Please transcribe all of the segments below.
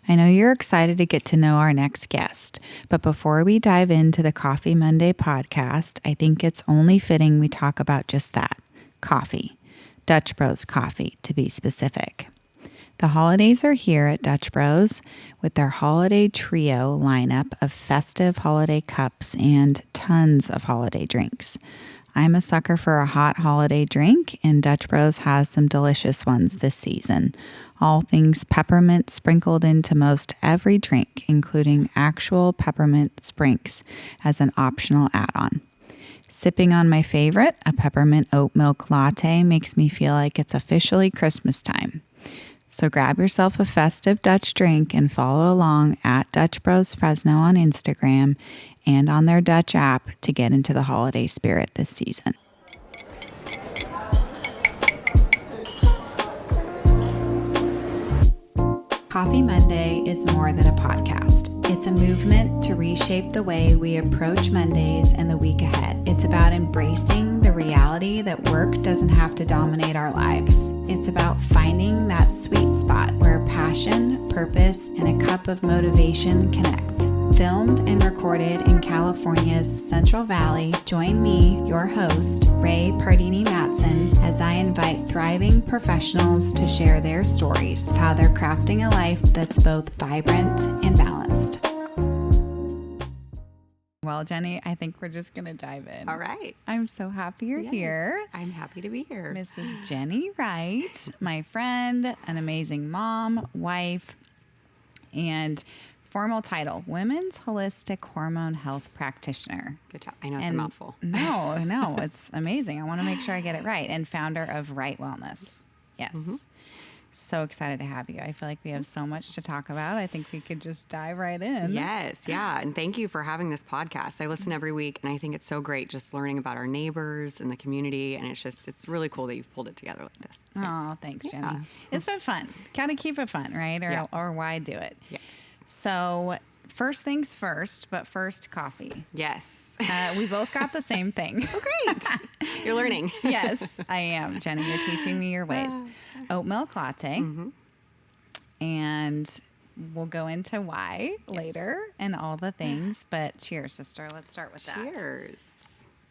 I know you're excited to get to know our next guest, but before we dive into the Coffee Monday podcast, I think it's only fitting we talk about just that, coffee. Dutch Bros coffee, to be specific. The holidays are here at Dutch Bros with their holiday trio lineup of festive holiday cups and tons of holiday drinks. I'm a sucker for a hot holiday drink, and Dutch Bros has some delicious ones this season. All things peppermint sprinkled into most every drink, including actual peppermint sprinks as an optional add-on. Sipping on my favorite, a peppermint oat milk latte, makes me feel like it's officially Christmas time. So grab yourself a festive Dutch drink and follow along at Dutch Bros Fresno on Instagram and on their Dutch app to get into the holiday spirit this season. Coffee Monday is more than a podcast. It's a movement to reshape the way we approach Mondays and the week ahead. It's about embracing the reality that work doesn't have to dominate our lives. It's about finding that sweet spot where passion, purpose, and a cup of motivation connect. Filmed and recorded in California's Central Valley, join me, your host, Ray Pardini Matson, as I invite thriving professionals to share their stories of how they're crafting a life that's both vibrant and balanced. Well, Jenny, I think we're just going to dive in. All right. I'm so happy you're here. I'm happy to be here. Mrs. Jenny Wright, my friend, an amazing mom, wife, and formal title, Women's Holistic Hormone Health Practitioner. Good job. I know it's a mouthful. No, it's amazing. I want to make sure I get it right. And founder of Right Wellness. Yes. Mm-hmm. So excited to have you. I feel like we have so much to talk about. I think we could just dive right in. Yes. Yeah. And thank you for having this podcast. I listen every week and I think it's so great just learning about our neighbors and the community. And it's really cool that you've pulled it together like this. Oh, nice. Thanks, Jenny. It's been fun. Kind of keep it fun, right? Or why do it? Yes. So first things first, but first coffee. Yes. We both got the same thing. Oh, great. You're learning. Yes, I am. Jenny, you're teaching me your ways. Oat milk latte. Mm-hmm. And we'll go into why later and all the things. But cheers, sister. Let's start with that. Cheers.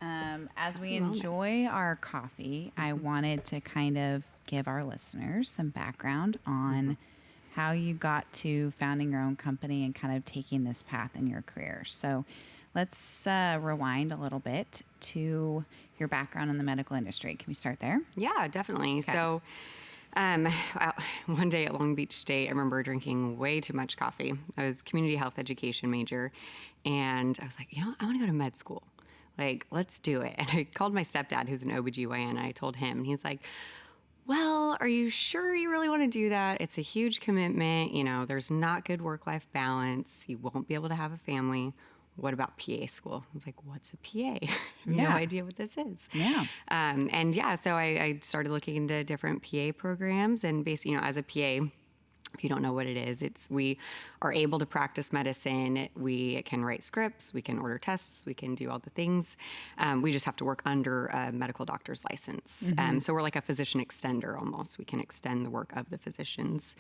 As we enjoy our coffee, I wanted to kind of give our listeners some background on how you got to founding your own company and kind of taking this path in your career. So let's rewind a little bit to your background in the medical industry. Can we start there? Yeah, definitely. Okay. So one day at Long Beach State, I remember drinking way too much coffee. I was community health education major, and I was like, I want to go to med school. Like, let's do it. And I called my stepdad, who's an OBGYN, and I told him, and he's like, well, are you sure you really want to do that? It's a huge commitment. There's not good work-life balance. You won't be able to have a family. What about PA school? I was like, what's a PA? I have no idea what this is. Yeah. So I started looking into different PA programs, and basically, as a PA, if you don't know what it is, we are able to practice medicine. We can write scripts, we can order tests, we can do all the things. We just have to work under a medical doctor's license. Mm-hmm. So we're like a physician extender almost. We can extend the work of the physicians.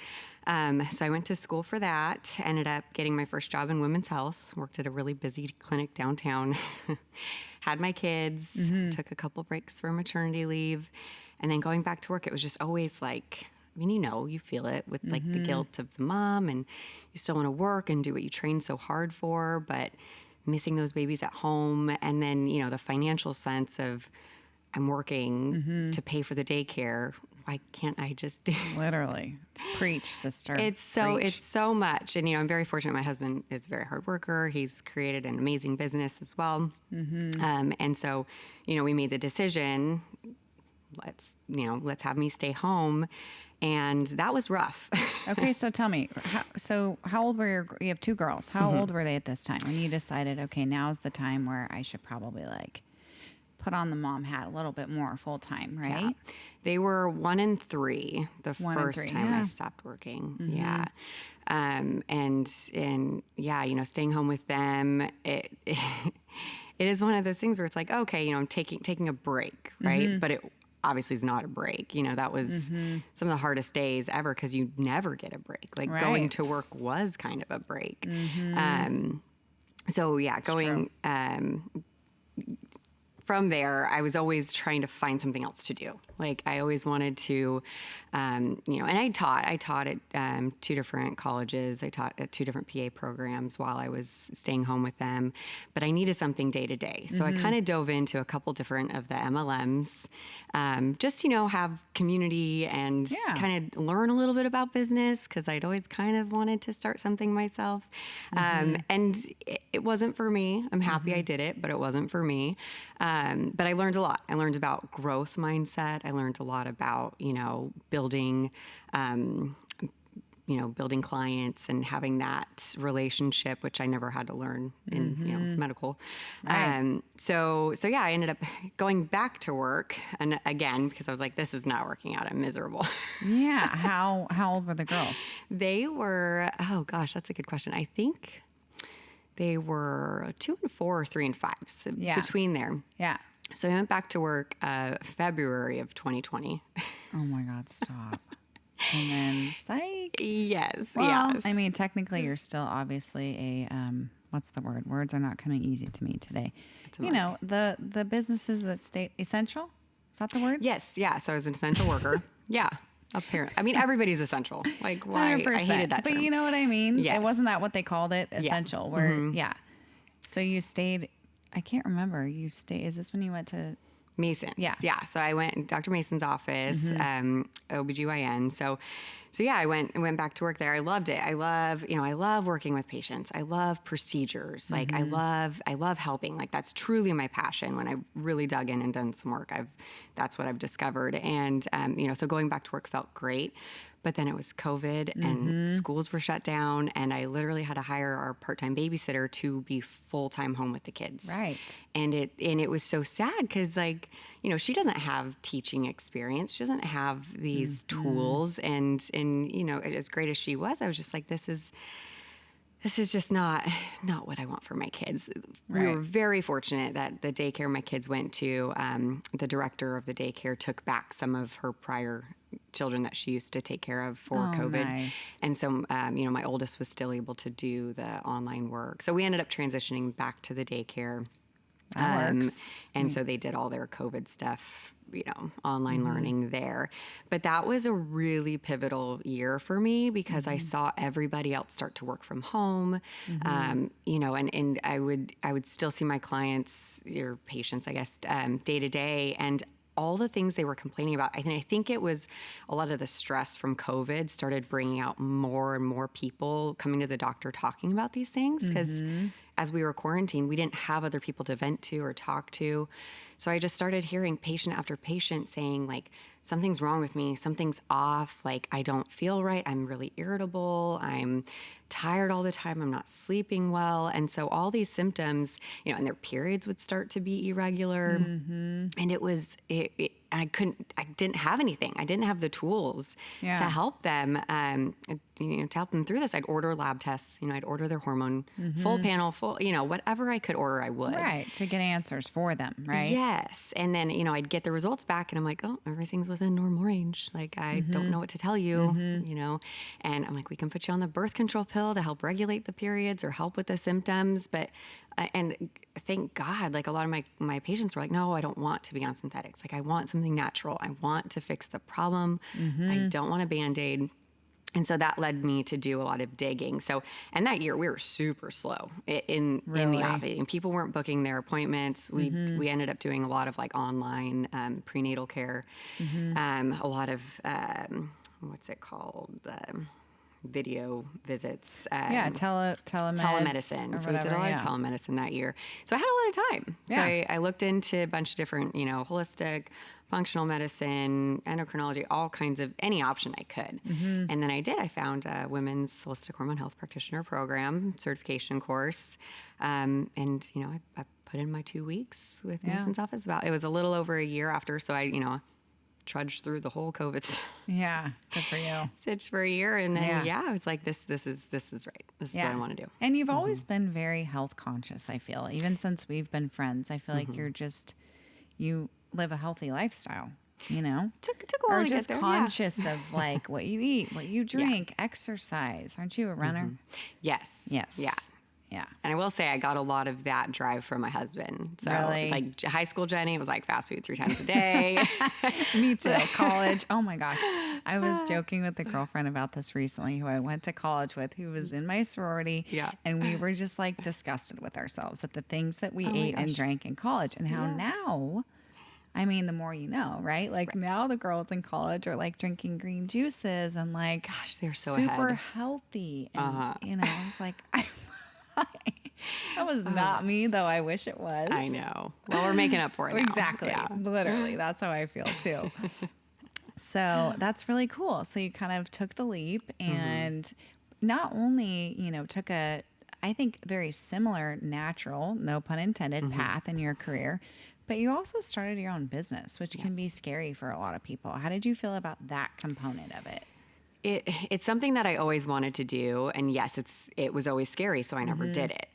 So I went to school for that, ended up getting my first job in women's health, worked at a really busy clinic downtown, had my kids, took a couple breaks for maternity leave, and then going back to work, it was just always like, you feel it with like the guilt of the mom, and you still want to work and do what you trained so hard for, but missing those babies at home. And then, the financial sense of I'm working to pay for the daycare. Why can't I just do it? Literally. Preach, sister. It's so much. And, I'm very fortunate. My husband is a very hard worker. He's created an amazing business as well. Mm-hmm. And so, we made the decision, let's have me stay home. And that was rough. Okay, so tell me, how old were you have two girls. How old were they at this time when you decided, okay, now's the time where I should probably put on the mom hat a little bit more full time, right? Yeah. They were 1 and 3 the first time I stopped working. Mm-hmm. Yeah. And staying home with them, it is one of those things where it's like, okay, I'm taking a break, right? Mm-hmm. But obviously is not a break. That was some of the hardest days ever because you never get a break. Like going to work was kind of a break. So yeah, going from there, I was always trying to find something else to do. Like I always wanted to, and I taught at 2 different colleges. I taught at 2 different PA programs while I was staying home with them, but I needed something day to day. So I kind of dove into a couple different of the MLMs, just, have community and kind of learn a little bit about business. Cause I'd always kind of wanted to start something myself. And it wasn't for me. I'm happy I did it, but it wasn't for me. But I learned a lot. I learned about growth mindset. I learned a lot about, building, building clients and having that relationship, which I never had to learn in, medical. Right. So yeah, I ended up going back to work, and again, because I was like, this is not working out. I'm miserable. Yeah. How old were the girls? They were, oh gosh, that's a good question. I think they were 2 and 4 or 3 and 5, so between there. Yeah. So I went back to work February of 2020. Oh my God, stop. And then psych. Yes. Well, yes. I mean, technically you're still obviously a, what's the word? Words are not coming easy to me today. The businesses that stay essential. Is that the word? Yes. Yeah. So I was an essential worker. Yeah. Apparently. I mean, everybody's essential. Like, why? 100%. I hated that term. But you know what I mean? Yes. It wasn't that what they called it? Essential. So you stayed, I can't remember. Is this when you went to Mason's. Yeah. So I went in Dr. Mason's office, OBGYN. So yeah, I went back to work there. I loved it. I love working with patients. I love procedures. Like I love helping. Like that's truly my passion. When I really dug in and done some work, that's what I've discovered. And, so going back to work felt great. But then it was COVID and schools were shut down, and I literally had to hire our part-time babysitter to be full-time home with the kids. Right. And it was so sad because she doesn't have teaching experience. She doesn't have these tools. And as great as she was, I was just like, this is just not what I want for my kids. Right. We were very fortunate that the daycare my kids went to, the director of the daycare took back some of her prior children that she used to take care of for COVID. Nice. And so, my oldest was still able to do the online work. So we ended up transitioning back to the daycare. That works. And so they did all their COVID stuff, online learning there. But that was a really pivotal year for me because I saw everybody else start to work from home, and I would still see my clients, your patients, I guess, day to day. And all the things they were complaining about, I think it was a lot of the stress from COVID started bringing out more and more people coming to the doctor talking about these things because as we were quarantined, we didn't have other people to vent to or talk to. So I just started hearing patient after patient saying like, something's wrong with me, something's off, like I don't feel right, I'm really irritable, I'm tired all the time, I'm not sleeping well. And so all these symptoms, and their periods would start to be irregular. And I didn't have anything. I didn't have the tools to help them, to help them through this. I'd order lab tests, I'd order their hormone, full panel, whatever I could order, I would. Right. To get answers for them, right? Yes. And then, I'd get the results back and I'm like, oh, everything's within normal range. Like, I don't know what to tell you, and I'm like, we can put you on the birth control pill to help regulate the periods or help with the symptoms. But, and thank God, like a lot of my patients were like, no, I don't want to be on synthetics. Like I want something natural. I want to fix the problem. I don't want a Band-Aid. And so that led me to do a lot of digging. So, and that year we were super slow in the office, and people weren't booking their appointments. We ended up doing a lot of like online prenatal care, a lot of what's it called? Video visits. Telemedicine. So we did a lot of telemedicine that year. So I had a lot of time. So I looked into a bunch of different, holistic, functional medicine, endocrinology, all kinds of any option I could. And then I found a women's holistic hormone health practitioner program certification course. And, I put in my 2 weeks with Mason's office. It was a little over a year after. So I, trudged through the whole COVID Yeah, good for you. Stitch for a year, and then I was like, this is right. This is what I want to do. And you've always been very health conscious. I feel even since we've been friends. I feel like you live a healthy lifestyle. you know? Took a while Or to just get there. conscious of like what you eat, what you drink, exercise. Aren't you a runner? Yes. Yes. Yeah. Yeah. And I will say I got a lot of that drive from my husband. So Really? like high school Jenny was like fast food 3 times a day. Me too. College. Oh my gosh. I was joking with a girlfriend about this recently who I went to college with, who was in my sorority. Yeah. And we were just like disgusted with ourselves at the things that we Oh my ate and gosh. drank in college, and how now, I mean, the more you know, right? Like now the girls in college are like drinking green juices and like, Gosh, they're so super ahead. healthy. And, you know, I was like, that was not me, though. I wish it was. I know. Well, we're making up for it now. Exactly. Yeah. Literally. That's how I feel too. So that's really cool. So you kind of took the leap and not only, you know, took a, I think, very similar, natural, no pun intended, path in your career, but you also started your own business, which can be scary for a lot of people. How did you feel about that component of it? It's something that I always wanted to do, and yes, it was always scary, so I never did it.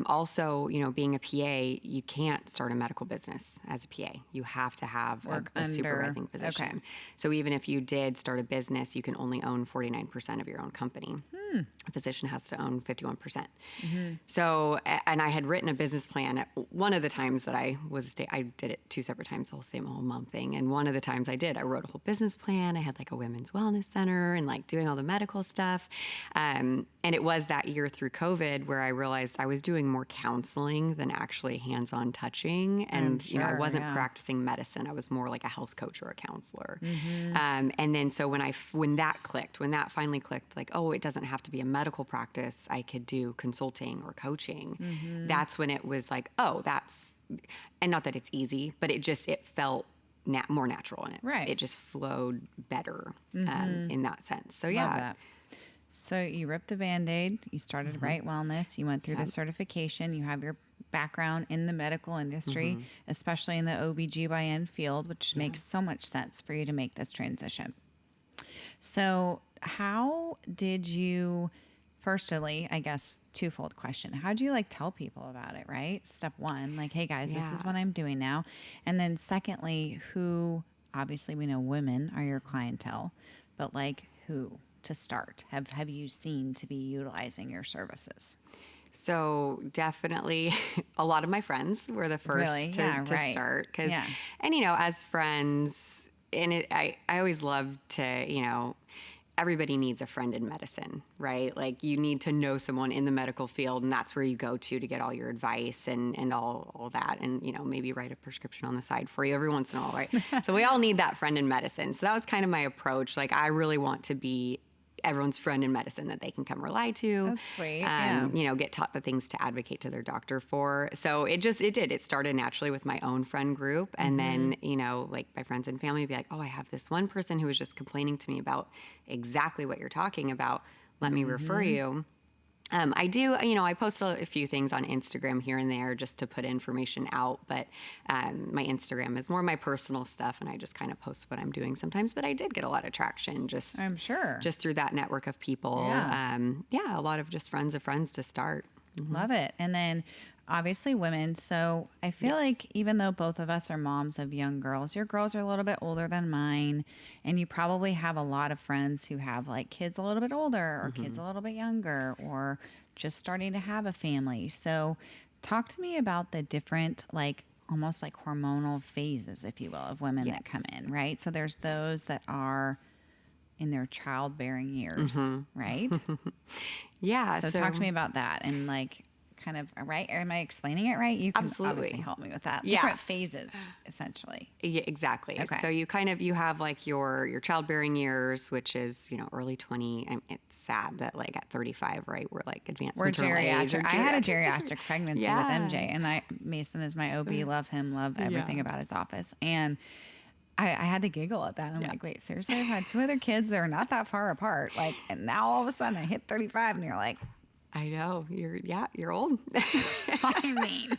Also, you know, being a PA, you can't start a medical business as a PA. You have to have a supervising position. Okay. So even if you did start a business, you can only own 49% of your own company. A physician has to own 51%. So, and I had written a business plan at one of the times that I did it 2 separate times, the whole stay at home mom thing. And one of the times I wrote a whole business plan. I had like a women's wellness center and like doing all the medical stuff. And it was that year through COVID where I realized I was doing more counseling than actually hands-on touching. And, you know, I wasn't practicing medicine. I was more like a health coach or a counselor. And then so when that finally clicked, like, oh, it doesn't have to be a medical practice. I could do consulting or coaching. That's when it was like, oh, and not that it's easy, but it felt more natural in it. Right. It just flowed better in that sense. So yeah. Love that. So you ripped the Band-Aid, you started Right Wellness, you went through the certification, you have your background in the medical industry, especially in the OBGYN field, which makes so much sense for you to make this transition. So how did you, firstly, I guess, twofold question. How do you like tell people about it, right? Step one, like, hey guys, this is what I'm doing now. And then secondly, who, obviously we know women are your clientele, but like who to start have you seen to be utilizing your services? So definitely a lot of my friends were the first to start. And, you know, as friends, and I always love to, you know, everybody needs a friend in medicine, right? Like you need to know someone in the medical field, and that's where you go to get all your advice and all that. And, you know, maybe write a prescription on the side for you every once in a while, right? So we all need that friend in medicine. So that was kind of my approach. Like I really want to be everyone's friend in medicine that they can come rely to. That's sweet. You know, get taught the things to advocate to their doctor for. So it started naturally with my own friend group. And then, you know, like my friends and family would be like, oh, I have this one person who was just complaining to me about exactly what you're talking about. Let me refer you. I do, you know, I post a few things on Instagram here and there just to put information out, but my Instagram is more my personal stuff, and I just kind of post what I'm doing sometimes. But I did get a lot of traction just, I'm sure, just through that network of people. A lot of just friends of friends to start. Love it. And then obviously women. So I feel like even though both of us are moms of young girls, your girls are a little bit older than mine. And you probably have a lot of friends who have like kids a little bit older or kids a little bit younger or just starting to have a family. So talk to me about the different, like almost like hormonal phases, if you will, of women that come in, right? So there's those that are in their childbearing years, right? So talk to me about that and like kind of, right? Am I explaining it right? You can obviously help me with that. Different phases, essentially. Yeah, exactly. Okay. So you have like your childbearing years, which is, you know, early 20. And it's sad that like at 35, right, we're like advanced maternal age. I had a geriatric pregnancy with MJ, and Mason is my OB. Love him. Love everything about his office. And I had to giggle at that. I'm like, wait, seriously? I've had 2 other kids that are not that far apart. Like, and now all of a sudden I hit 35 and you're like, I know you're old. I mean,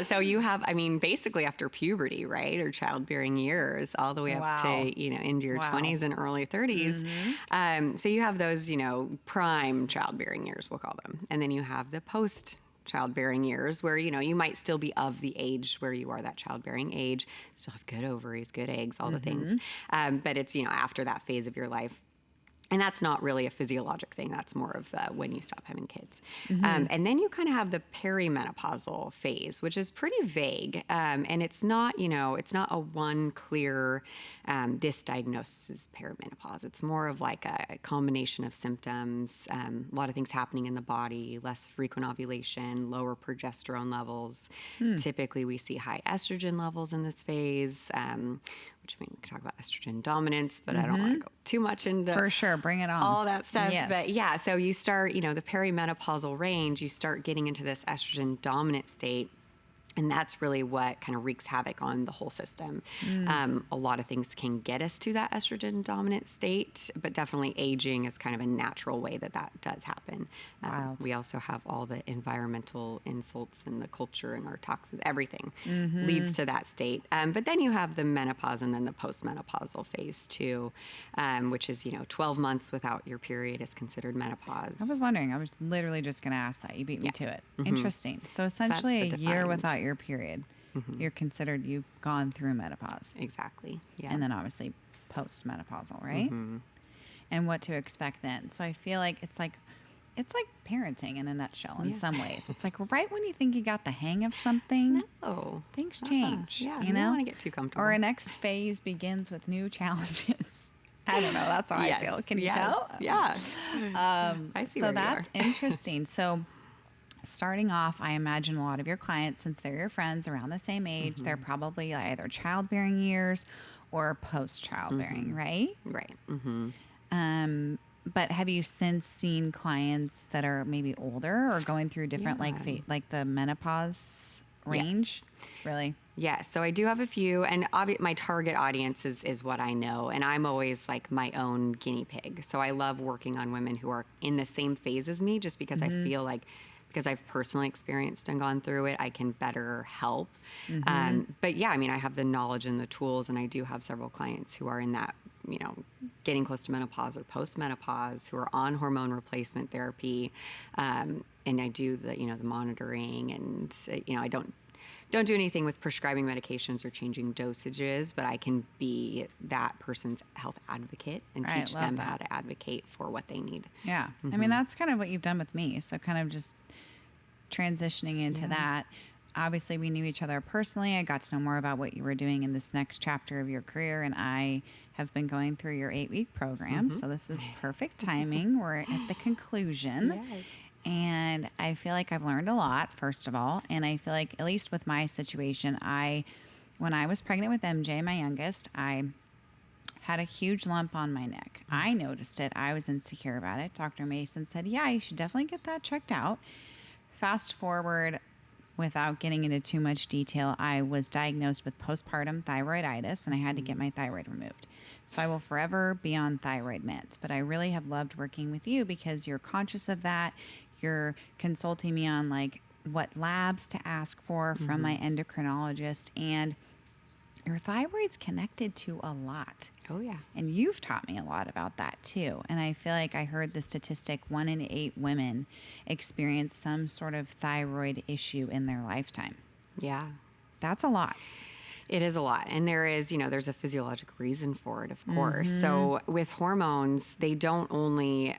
so you have, I mean, basically after puberty, right? Or childbearing years all the way up to, you know, into your 20s and early 30s. So you have those, you know, prime childbearing years, we'll call them. And then you have the post childbearing years where, you might still be of the age where you are that childbearing age, still have good ovaries, good eggs, all the things. But it's, after that phase of your life. And that's not really a physiologic thing. That's more of when you stop having kids. And then you kind of have the perimenopausal phase, which is pretty vague. And it's not, it's not a one clear, this diagnosis is perimenopause. It's more of like a combination of symptoms, a lot of things happening in the body, less frequent ovulation, lower progesterone levels. Typically, we see high estrogen levels in this phase, which we can talk about estrogen dominance, but I don't want to go too much into For sure. Bring it on. all that stuff. Yes. But yeah, so you start, the perimenopausal range, you start getting into this estrogen dominant state. And that's really what kind of wreaks havoc on the whole system. A lot of things can get us to that estrogen dominant state, but definitely aging is kind of a natural way that does happen. We also have all the environmental insults and the culture and our toxins, everything leads to that state. But then you have the menopause and then the postmenopausal phase too, which is, 12 months without your period is considered menopause. I was wondering. I was literally just going to ask that. You beat me to it. Interesting. So essentially the a year defined. without your period, you're considered you've gone through menopause. Exactly. Yeah. And then obviously postmenopausal, right? And what to expect then. So I feel like it's like parenting in a nutshell in some ways. It's like right when you think you got the hang of something, things change. Yeah, you don't know, want to get too comfortable. or a next phase begins with new challenges. I don't know. That's how I feel. Can you tell? Yeah. I see. So that's interesting. So starting off, I imagine a lot of your clients, since they're your friends around the same age, they're probably either childbearing years or post-childbearing, right? Right. But have you since seen clients that are maybe older or going through different like the menopause range? Really? Yeah, so I do have a few, and my target audience is what I know, and I'm always like my own guinea pig. So I love working on women who are in the same phase as me, just because I feel like, because I've personally experienced and gone through it, I can better help. But yeah, I mean, I have the knowledge and the tools, and I do have several clients who are in that, getting close to menopause or post-menopause, who are on hormone replacement therapy. And I do the monitoring, and, I don't do anything with prescribing medications or changing dosages, but I can be that person's health advocate and teach them how to advocate for what they need. Yeah. I mean, that's kind of what you've done with me. So kind of just transitioning into that. Obviously, we knew each other personally. I got to know more about what you were doing in this next chapter of your career, and I have been going through your 8-week program. So this is perfect timing. We're at the conclusion. Yes. And I feel like I've learned a lot, first of all. And I feel like, at least with my situation, when I was pregnant with MJ, my youngest, I had a huge lump on my neck. I noticed it. I was insecure about it. Dr. Mason said, yeah, you should definitely get that checked out. Fast forward, without getting into too much detail, I was diagnosed with postpartum thyroiditis, and I had to get my thyroid removed. So I will forever be on thyroid meds. But I really have loved working with you because you're conscious of that. You're consulting me on like what labs to ask for from my endocrinologist, and your thyroid's connected to a lot. Oh, yeah. And you've taught me a lot about that too. And I feel like I heard the statistic 1 in 8 women experience some sort of thyroid issue in their lifetime. Yeah. That's a lot. It is a lot. And there is, there's a physiologic reason for it, of course. So with hormones, they don't only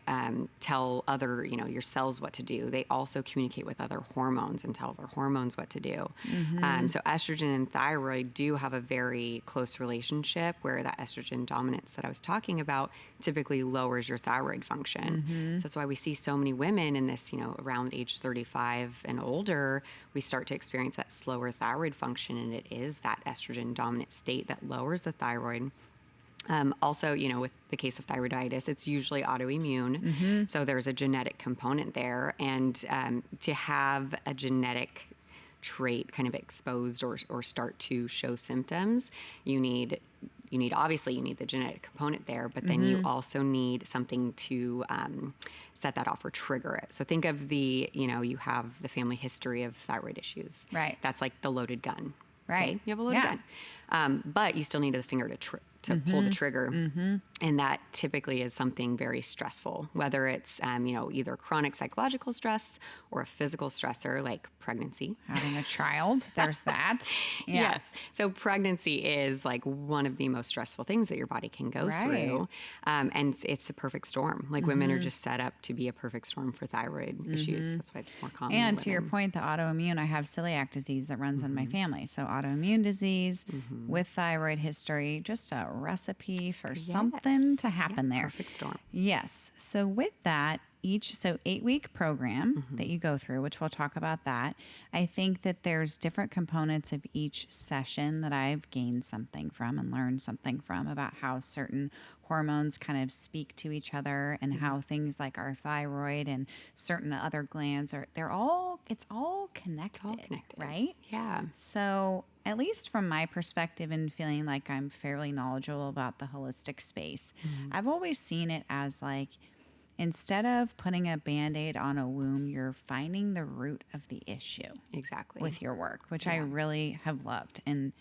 tell other, your cells what to do. They also communicate with other hormones and tell their hormones what to do. So estrogen and thyroid do have a very close relationship, where that estrogen dominance that I was talking about typically lowers your thyroid function. So that's why we see so many women in this, around age 35 and older, we start to experience that slower thyroid function, and it is that estrogen dominant state that lowers the thyroid. Also, with the case of thyroiditis, it's usually autoimmune. So there's a genetic component there. And to have a genetic trait kind of exposed or start to show symptoms, you need the genetic component there, but then you also need something to set that off or trigger it. So think of you have the family history of thyroid issues. Right. That's like the loaded gun. Right. Okay? You have a loaded gun. But you still need the finger to to pull the trigger. And that typically is something very stressful, whether it's, either chronic psychological stress or a physical stressor like pregnancy. Having a child, there's that. Yeah. Yes. So pregnancy is like one of the most stressful things that your body can go through. And it's a perfect storm. Like women are just set up to be a perfect storm for thyroid issues. That's why it's more common. And to your point, the autoimmune, I have celiac disease that runs in my family. So autoimmune disease with thyroid history, just a recipe for something to happen there. Perfect storm. Yes. So with that, 8-week program that you go through, which we'll talk about that. I think that there's different components of each session that I've gained something from and learned something from about how certain hormones kind of speak to each other and how things like our thyroid and certain other glands it's all connected, right? Yeah. So at least from my perspective and feeling like I'm fairly knowledgeable about the holistic space, I've always seen it as like, instead of putting a Band-Aid on a wound, you're finding the root of the issue. Exactly. With your work, which I really have loved and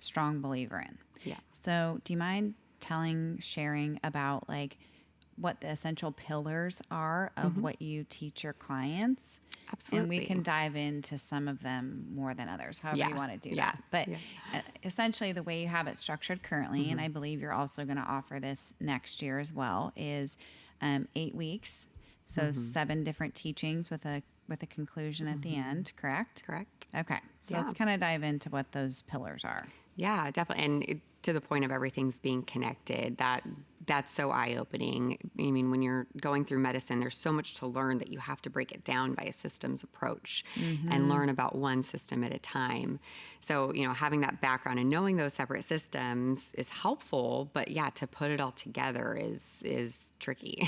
strong believer in. Yeah. So do you mind sharing about like what the essential pillars are of what you teach your clients? Absolutely. And we can dive into some of them more than others, however you want to do that. But essentially the way you have it structured currently, and I believe you're also going to offer this next year as well, is 8 weeks. So 7 different teachings with a conclusion at the end, correct? Correct. Okay. So let's kind of dive into what those pillars are. Yeah, definitely. And to the point of everything's being connected, that's so eye-opening. I mean, when you're going through medicine, there's so much to learn that you have to break it down by a systems approach and learn about one system at a time. So, having that background and knowing those separate systems is helpful, but to put it all together is tricky.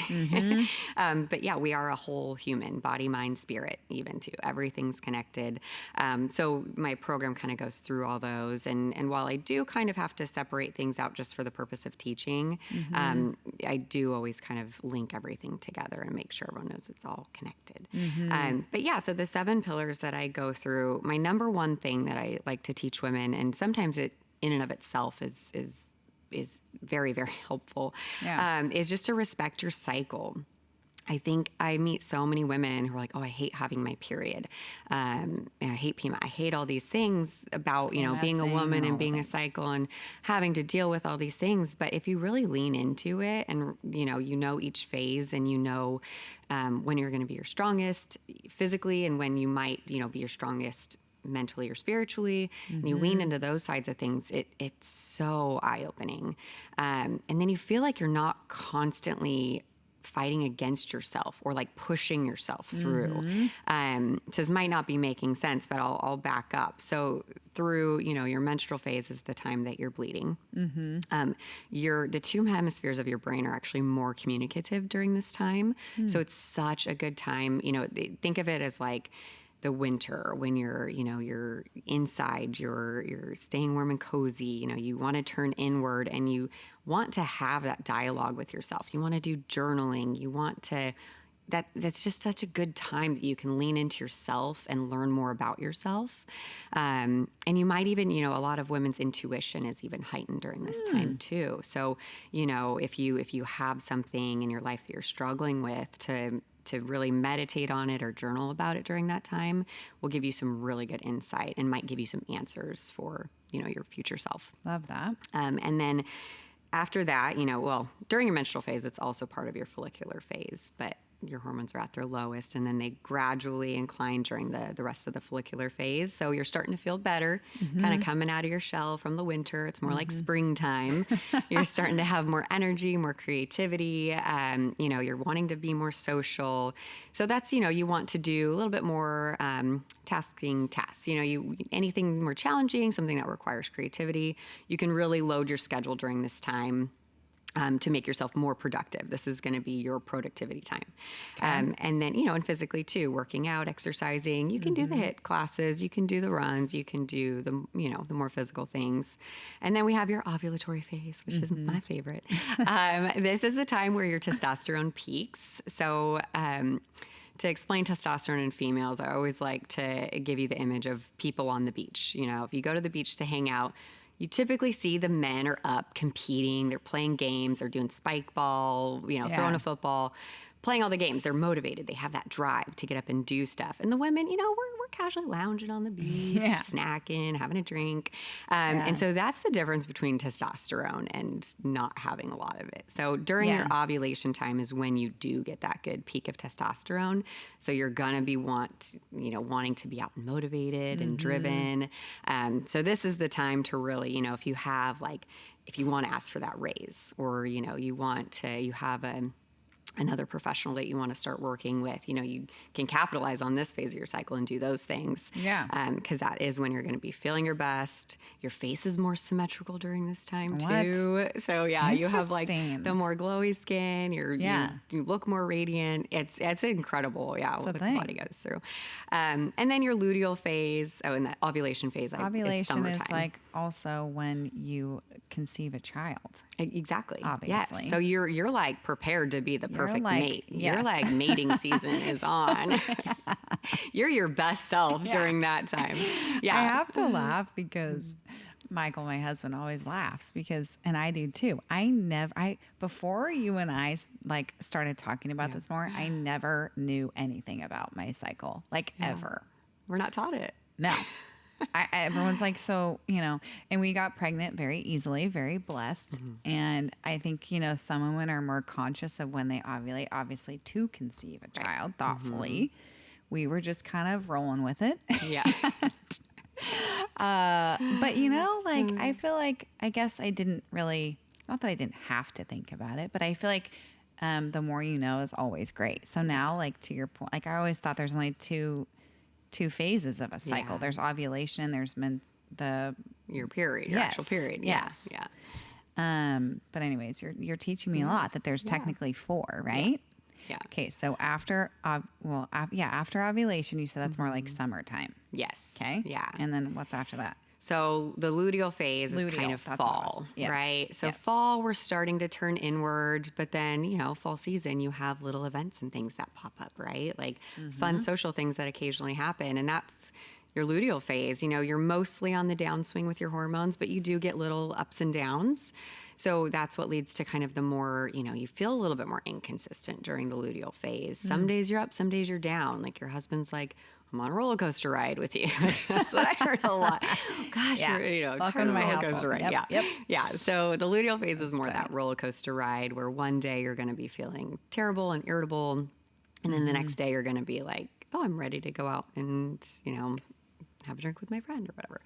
But we are a whole human, body, mind, spirit, even too. Everything's connected. So my program kind of goes through all those. And while I do kind of have to separate things out just for the purpose of teaching, I do always kind of link everything together and make sure everyone knows it's all connected. So the 7 pillars that I go through, my number one thing that I like to teach women, and sometimes it in and of itself is very, very helpful, is just to respect your cycle. I think I meet so many women who are like, oh, I hate having my period. I hate PMI. I hate all these things about, being a woman and being a cycle and having to deal with all these things. But if you really lean into it and, you know each phase and when you're going to be your strongest physically and when you might, be your strongest mentally or spiritually, and you lean into those sides of things, it's so eye-opening. And then you feel like you're not constantly fighting against yourself or like pushing yourself through. So this might not be making sense, but I'll back up. So through, your menstrual phase is the time that you're bleeding. The 2 hemispheres of your brain are actually more communicative during this time. So it's such a good time. Think of it as like the winter when you're inside, you're staying warm and cozy, you want to turn inward and you want to have that dialogue with yourself. You want to do journaling. You want to, that's just such a good time that you can lean into yourself and learn more about yourself. And you might even, a lot of women's intuition is even heightened during this time too. So, if you have something in your life that you're struggling with, to really meditate on it or journal about it during that time will give you some really good insight and might give you some answers for, your future self. Love that. And then after that, during your menstrual phase, it's also part of your follicular phase, but your hormones are at their lowest, and then they gradually incline during the rest of the follicular phase. So you're starting to feel better, kind of coming out of your shell from the winter. It's more like springtime. You're starting to have more energy, more creativity. You're wanting to be more social. So that's, you want to do a little bit more tasking tasks. Anything more challenging, something that requires creativity, you can really load your schedule during this time. To make yourself more productive. This is going to be your productivity time. Okay. And then, and physically too, working out, exercising, you can do the HIIT classes, you can do the runs, you can do the more physical things. And then we have your ovulatory phase, which is my favorite. This is the time where your testosterone peaks. So, to explain testosterone in females, I always like to give you the image of people on the beach. If you go to the beach to hang out, you typically see the men are up competing, they're playing games, they're doing spike ball, throwing a football, playing all the games. They're motivated. They have that drive to get up and do stuff. And the women, we're casually lounging on the beach, snacking, having a drink. And so that's the difference between testosterone and not having a lot of it. So during your ovulation time is when you do get that good peak of testosterone. So you're going to be wanting to be out and motivated and driven. So this is the time to really, if you have if you want to ask for that raise, or, you have another professional that you want to start working with, you can capitalize on this phase of your cycle and do those things. Yeah. Because that is when you're going to be feeling your best. Your face is more symmetrical during this time too. So you have the more glowy skin. You look more radiant. It's incredible. Yeah. What the body goes through. And then your luteal phase. Oh, and the ovulation phase. Ovulation is also when you conceive a child. Exactly. Obviously. Yes. So you're prepared to be the perfect mate. Yes. You're mating season is on. You're your best self during that time. Yeah. I have to laugh because Michael, my husband, always laughs and I do too. Before you and I started talking about this more, I never knew anything about my cycle, ever. We're not taught it. No. Everyone's and we got pregnant very easily, very blessed. And I think, some women are more conscious of when they ovulate, obviously to conceive a child thoughtfully. We were just kind of rolling with it. Yeah. But I feel I guess I didn't really, not that I didn't have to think about it, but I feel the more you know is always great. So now, to your point, I always thought there's only two phases of a cycle. Yeah. There's ovulation, there's your period, your actual period. Yes. Yeah. But anyways, you're teaching me a lot that there's technically 4, right? Yeah. Okay. So after ovulation, you said that's more like summertime. Yes. Okay. Yeah. And then what's after that? So the luteal phase is kind of fall, right? So fall, we're starting to turn inward, but then, fall season, you have little events and things that pop up, right? Fun social things that occasionally happen. And that's your luteal phase. You're mostly on the downswing with your hormones, but you do get little ups and downs. So that's what leads to kind of the more, you feel a little bit more inconsistent during the luteal phase. Some days you're up, some days you're down. Your husband's I'm on a roller coaster ride with you. That's what I heard a lot. Gosh, welcome to my roller coaster ride. Yep. Yeah. So the luteal phase is more that roller coaster ride where one day you're going to be feeling terrible and irritable. And then the next day you're going to be I'm ready to go out and, have a drink with my friend or whatever.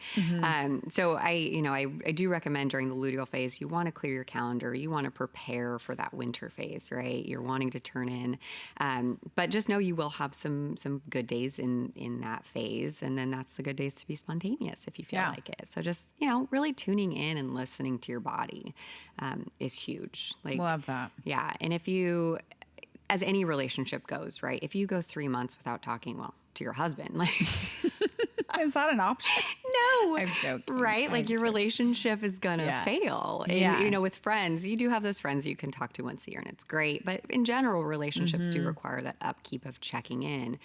So I do recommend during the luteal phase, you want to clear your calendar. You want to prepare for that winter phase, right? You're wanting to turn in. But just know you will have some good days in that phase. And then that's the good days to be spontaneous if you feel like it. So just, really tuning in and listening to your body is huge. Love that. Yeah. And as any relationship goes, right? If you go 3 months without talking, to your husband, is that an option? No. I'm joking. Right? Your relationship is going to fail. And, with friends, you do have those friends you can talk to once a year and it's great. But in general, relationships do require that upkeep of checking in.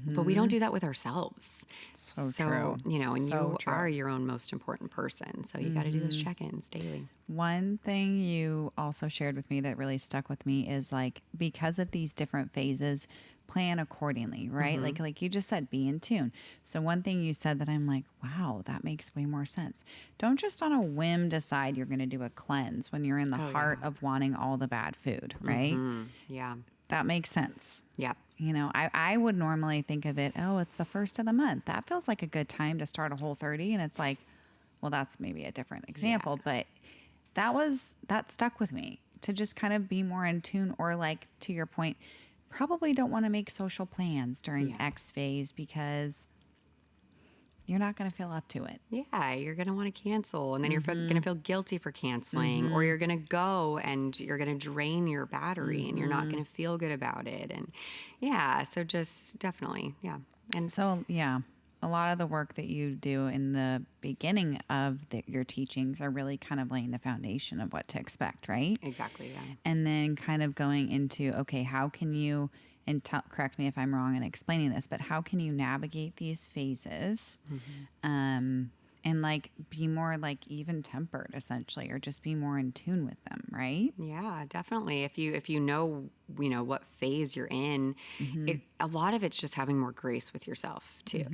But we don't do that with ourselves. So true. And you are your own most important person. So you got to do those check-ins daily. One thing you also shared with me that really stuck with me is because of these different phases, plan accordingly, right? Like you just said, be in tune. So one thing you said that I'm wow, that makes way more sense. Don't just on a whim decide you're going to do a cleanse when you're in the heart of wanting all the bad food, right? Yeah. That makes sense. Yeah. I would normally think of it, it's the first of the month. That feels like a good time to start a Whole30. And it's well, that's maybe a different example, but that stuck with me to just kind of be more in tune, or to your point, probably don't want to make social plans during X phase because you're not going to feel up to it. Yeah, you're going to want to cancel, and then you're going to feel guilty for canceling, or you're going to go and you're going to drain your battery and you're not going to feel good about it. And so just definitely, And so, a lot of the work that you do in the beginning of your teachings are really kind of laying the foundation of what to expect, right? Exactly, yeah. And then kind of going into, okay, how can you, and correct me if I'm wrong in explaining this, but how can you navigate these phases and like be more like even tempered essentially, or just be more in tune with them, right? Yeah, definitely. If you know, what phase you're in, a lot of it's just having more grace with yourself too.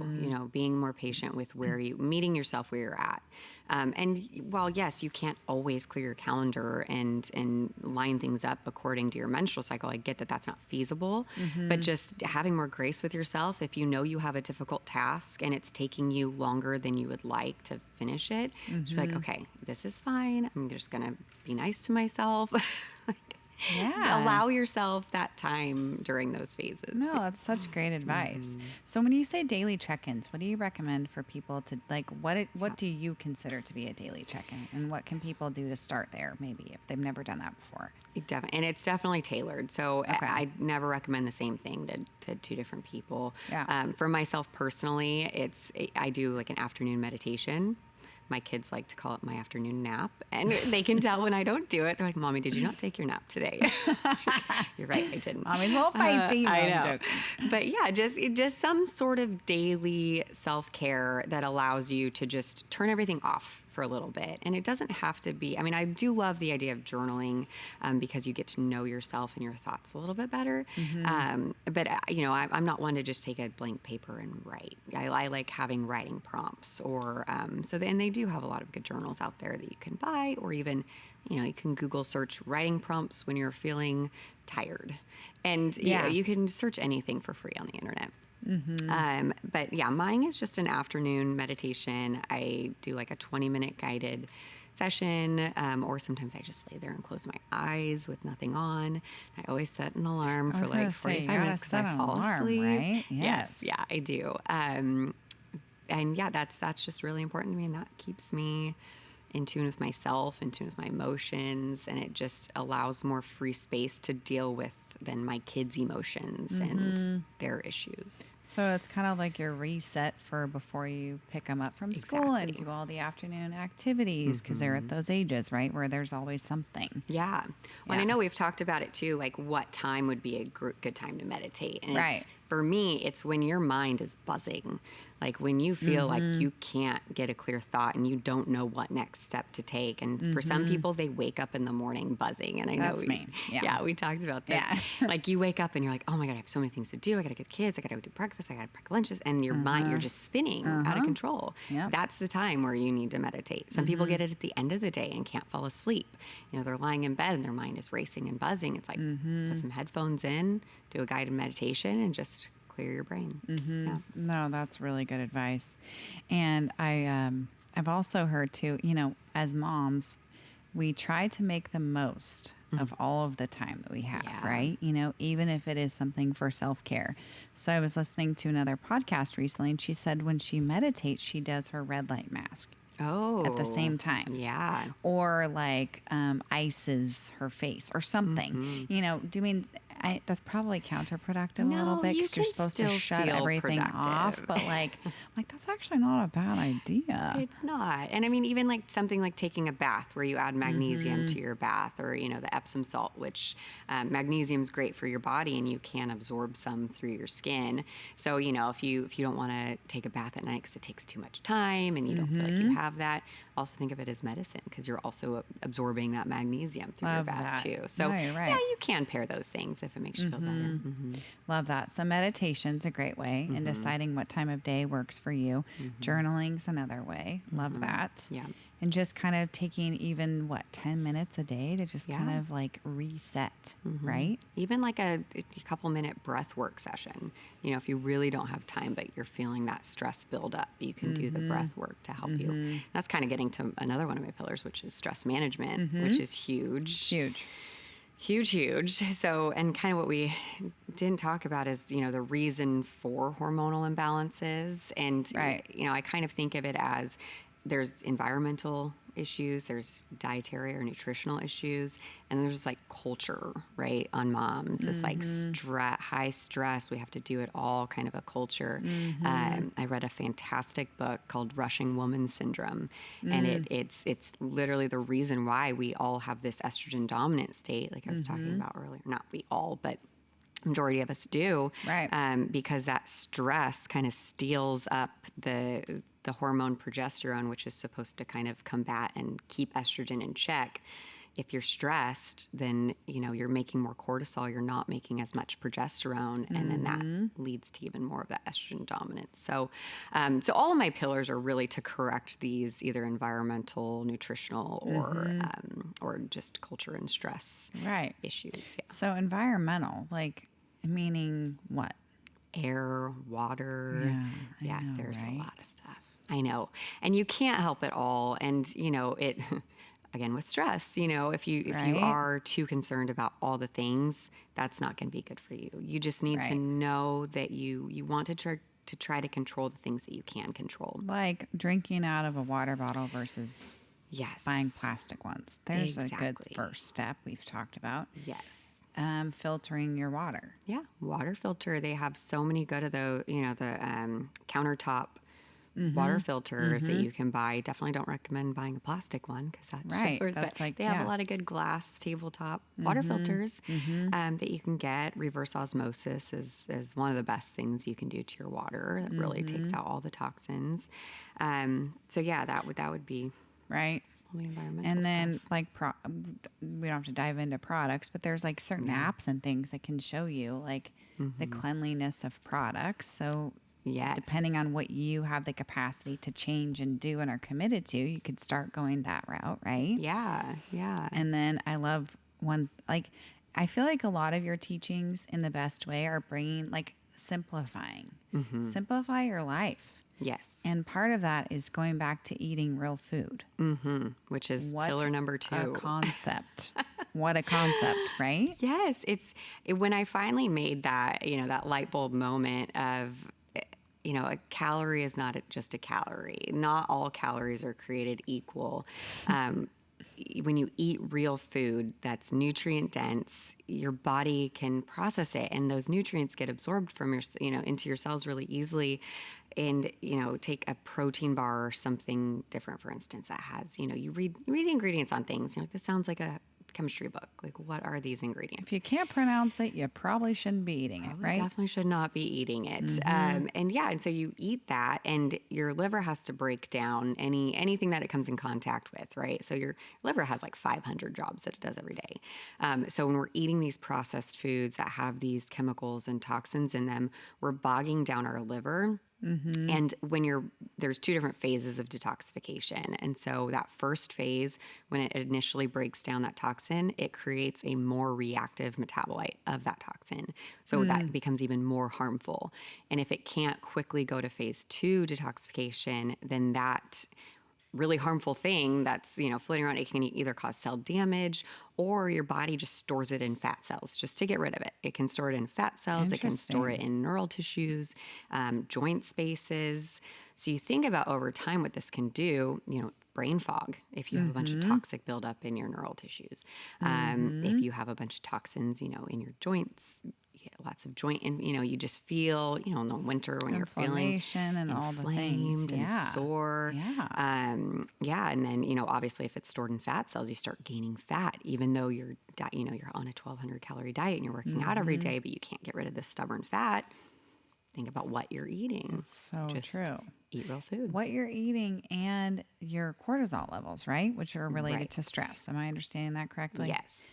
Being more patient with meeting yourself where you're at. And while yes, you can't always clear your calendar and line things up according to your menstrual cycle, I get that that's not feasible. But just having more grace with yourself, if you know you have a difficult task and it's taking you longer than you would like to finish it, just be like, okay, this is fine. I'm just gonna be nice to myself. Yeah. Allow yourself that time during those phases. No, that's such great advice. So when you say daily check-ins, what do you recommend for people to like, what do you consider to be a daily check-in, and what can people do to start there, maybe if they've never done that before? And it's definitely tailored. So Okay. I never recommend the same thing to two different people. Yeah. For myself personally, I do like an afternoon meditation. My kids like to call it my afternoon nap, and they can tell when I don't do it. They're like, "Mommy, did you not take your nap today?" You're right, I didn't. Mommy's a little feisty. I I'm know, joking. but yeah, just some sort of daily self-care that allows you to just turn everything off for a little bit. And it doesn't have to be, I mean, I do love the idea of journaling because you get to know yourself and your thoughts a little bit better. But I'm not one to just take a blank paper and write. I like having writing prompts, or and they do have a lot of good journals out there that you can buy, or even, you can Google search writing prompts when you're feeling tired. And you can search anything for free on the internet. But yeah, mine is just an afternoon meditation. I do like a 20-minute guided session, or sometimes I just lay there and close my eyes with nothing on. I always set an alarm for like 45 minutes because I fall asleep. Right? Yes, yeah, I do. And yeah, that's just really important to me, and that keeps me in tune with myself, in tune with my emotions, and it just allows more free space to deal with than my kids' emotions and their issues. So it's kind of like your reset for before you pick them up from school and do all the afternoon activities, because they're at those ages, right, where there's always something. Yeah. Well, and I know we've talked about it too, like what time would be a good time to meditate. And for me, it's when your mind is buzzing. Like when you feel like you can't get a clear thought and you don't know what next step to take. And for some people, they wake up in the morning buzzing. And I know That's me. Yeah, we talked about this. Yeah. Like you wake up and you're like, oh my God, I have so many things to do. I got to get kids. I got to do breakfast. I got to pack lunches. And your mind, you're just spinning out of control. Yep. That's the time where you need to meditate. Some people get it at the end of the day and can't fall asleep. They're lying in bed and their mind is racing and buzzing. It's like, put some headphones in, do a guided meditation, and just clear your brain. Yeah. No, that's really good advice. And I've also heard too, as moms, we try to make the most of all of the time that we have, right? Even if it is something for self-care. So I was listening to another podcast recently, and she said when she meditates, she does her red light mask. At the same time. Yeah. Or like ices her face or something. Doing that's probably counterproductive a little bit, because you're supposed to shut everything off. But like that's actually not a bad idea. It's not. And I mean, even like something like taking a bath where you add magnesium to your bath, or the Epsom salt, which magnesium is great for your body, and you can absorb some through your skin. So if you don't want to take a bath at night because it takes too much time and you don't feel like you have that, also think of it as medicine, because you're also absorbing that magnesium through your bath too. So yeah, you can pair those things if it makes you feel better. Love that. So meditation's a great way in deciding what time of day works for you. Journaling's another way. Love that. Yeah. And just kind of taking even 10 minutes a day to just kind of like reset, right? Even like a couple minute breath work session. If you really don't have time, but you're feeling that stress build up, you can do the breath work to help you. That's kind of getting to another one of my pillars, which is stress management, which is huge. Huge. So, and kind of what we didn't talk about is, the reason for hormonal imbalances. And, I kind of think of it as there's environmental issues, there's dietary or nutritional issues, and there's like culture, right, on moms. It's like high stress. We have to do it all, kind of a culture. I read a fantastic book called Rushing Woman Syndrome, and it's literally the reason why we all have this estrogen dominant state, like I was talking about earlier. Not we all, but majority of us do, right? Because that stress kind of steals up the hormone progesterone, which is supposed to kind of combat and keep estrogen in check. If you're stressed, then, you're making more cortisol, you're not making as much progesterone, and then that leads to even more of that estrogen dominance. So, so all of my pillars are really to correct these either environmental, nutritional, or just culture and stress issues. Yeah. So environmental, like meaning what? Air, water. Yeah, I know, there's right? a lot of stuff. I know. And you can't help it all. And, it, again, with stress, if you are too concerned about all the things, that's not going to be good for you. You just need to know that you want to try to control the things that you can control. Like drinking out of a water bottle versus buying plastic ones. There's a good first step we've talked about. Yes. Filtering your water. Yeah, water filter. They have so many good of the countertop water filters that you can buy. Definitely don't recommend buying a plastic one because they have a lot of good glass tabletop water filters that you can get. Reverse osmosis is one of the best things you can do to your water. It really takes out all the toxins. So yeah, that would be right. The environmental and then stuff. We don't have to dive into products, but there's like certain apps and things that can show you like the cleanliness of products. So depending on what you have the capacity to change and do and are committed to, you could start going that route, right? Yeah. And then I love I feel like a lot of your teachings in the best way are bringing simplifying. Simplify your life. Yes. And part of that is going back to eating real food. Which is pillar number 2. A concept. What a concept, right? Yes. When I finally made that, that light bulb moment of, a calorie is not just a calorie. Not all calories are created equal. When you eat real food that's nutrient dense, your body can process it, and those nutrients get absorbed from your, into your cells really easily. And, take a protein bar or something different, for instance, that has, you read the ingredients on things. You're like, this sounds like a chemistry book. Like, what are these ingredients? If you can't pronounce it, you probably shouldn't be eating it, right? Definitely should not be eating it. And so you eat that, and your liver has to break down anything that it comes in contact with, right? So your liver has like 500 jobs that it does every day. So when we're eating these processed foods that have these chemicals and toxins in them, we're bogging down our liver. And there's 2 different phases of detoxification. And so that first phase, when it initially breaks down that toxin, it creates a more reactive metabolite of that toxin. So that becomes even more harmful. And if it can't quickly go to phase 2 detoxification, then that really harmful thing that's, floating around, it can either cause cell damage, or your body just stores it in fat cells just to get rid of it. It can store it in fat cells. It can store it in neural tissues, joint spaces. So you think about over time what this can do, brain fog, if you have a bunch of toxic buildup in your neural tissues. If you have a bunch of toxins, in your joints, you get lots of joint, and you just feel, in the winter when you're feeling and all the things, and sore. And then, obviously if it's stored in fat cells, you start gaining fat, even though you're on a 1,200 calorie diet and you're working out every day, but you can't get rid of this stubborn fat. Think about what you're eating. It's so just true. Eat real food. What you're eating and your cortisol levels, right? Which are related to stress. Am I understanding that correctly? Yes.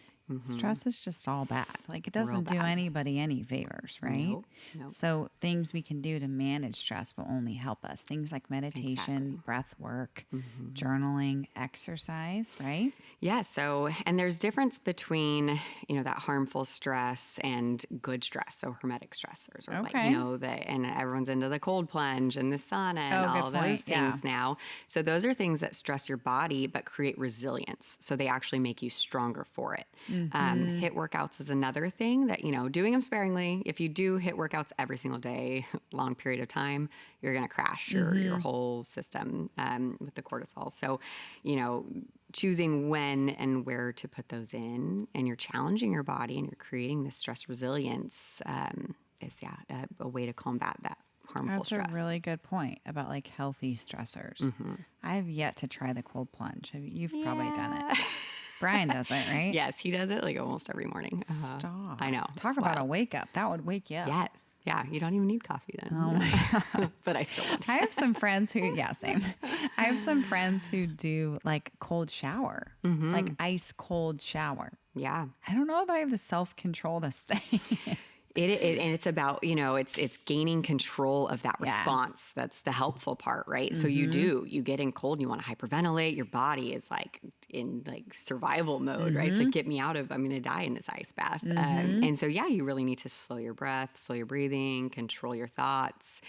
Stress is just all bad. Like, it doesn't do anybody any favors, right? Nope. So things we can do to manage stress will only help us. Things like meditation, breath work, journaling, exercise, right? Yeah. So, and there's difference between, that harmful stress and good stress. So hermetic stressors, or and everyone's into the cold plunge and the sauna and all those things now. So those are things that stress your body, but create resilience. So they actually make you stronger for it. HIIT workouts is another thing that, doing them sparingly. If you do HIIT workouts every single day, long period of time, you're going to crash your whole system with the cortisol. So, choosing when and where to put those in, and you're challenging your body and you're creating this stress resilience is a way to combat that harmful stress. That's a really good point about like healthy stressors. I have yet to try the cold plunge. You've probably done it. Brian does it, right? Yes, he does it like almost every morning. Stop. I know. Talk about a wake up. That would wake you up. Yes. Yeah, you don't even need coffee then. Oh my God. But I still would. I have some friends who, yeah, same. I have some friends who do like cold shower, like ice cold shower. Yeah. I don't know that I have the self-control to stay. And it's about, it's gaining control of that Yeah. response. That's the helpful part, right? So you get in cold and you want to hyperventilate. Your body is like in like survival mode, right? It's like, get me out of, I'm going to die in this ice bath. And so, yeah, you really need to slow your breath, slow your breathing, control your thoughts.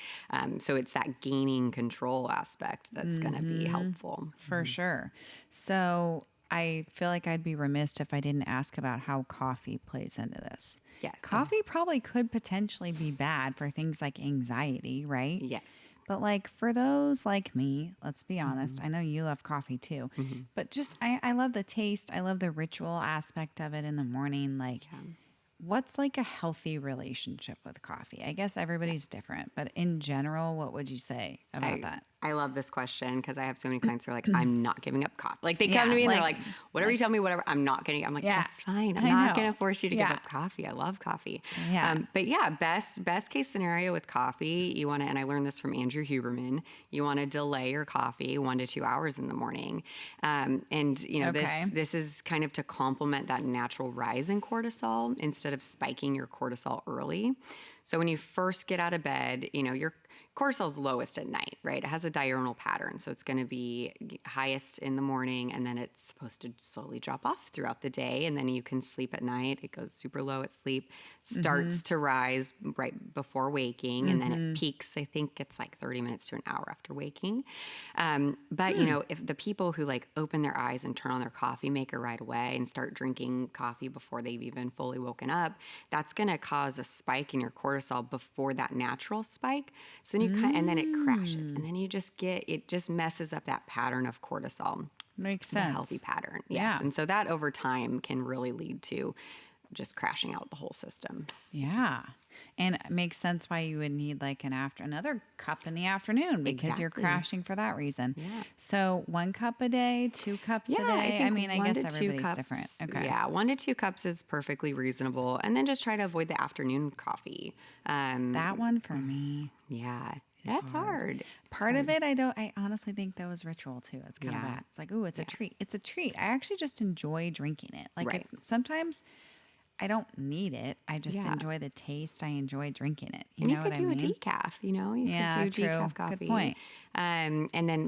So it's that gaining control aspect that's going to be helpful. For sure. So I feel like I'd be remiss if I didn't ask about how coffee plays into this. Yes. Coffee probably could potentially be bad for things like anxiety, right? Yes. But like for those like me, let's be honest, I know you love coffee too, but just I love the taste. I love the ritual aspect of it in the morning. Like, what's like a healthy relationship with coffee? I guess everybody's different, but in general, what would you say about that? I love this question because I have so many clients who are like, I'm not giving up coffee. Like they come to me and they're like, whatever you tell me, whatever, I'm not getting. I'm like, that's fine. I'm not going to force you to give up coffee. I love coffee. Yeah. But yeah, best case scenario with coffee, you want to, and I learned this from Andrew Huberman, you want to delay your coffee 1 to 2 hours in the morning. This is kind of to complement that natural rise in cortisol instead of spiking your cortisol early. So when you first get out of bed, your cortisol is lowest at night, right? It has a diurnal pattern. So it's going to be highest in the morning, and then it's supposed to slowly drop off throughout the day. And then you can sleep at night. It goes super low at sleep, starts to rise right before waking, and then it peaks. I think it's like 30 minutes to an hour after waking. But if the people who like open their eyes and turn on their coffee maker right away and start drinking coffee before they've even fully woken up, that's going to cause a spike in your cortisol before that natural spike. So then and then it crashes, and then it just messes up that pattern of cortisol. Makes sense. The healthy pattern. Yes. Yeah. And so that over time can really lead to just crashing out the whole system. Yeah. And it makes sense why you would need like another cup in the afternoon because you're crashing for that reason. Yeah. So 1 cup a day, 2 cups a day. I mean, I guess everybody's different. Okay. Yeah. 1 to 2 cups is perfectly reasonable. And then just try to avoid the afternoon coffee. That one for me. Yeah. That's hard. Part of it, I honestly think that was ritual too. It's kind of that. It's like, ooh, it's a treat. It's a treat. I actually just enjoy drinking it. Like it's sometimes I don't need it. I just enjoy the taste. I enjoy drinking it. You know what I mean? You could do a decaf, you could do decaf coffee. Good point. And then,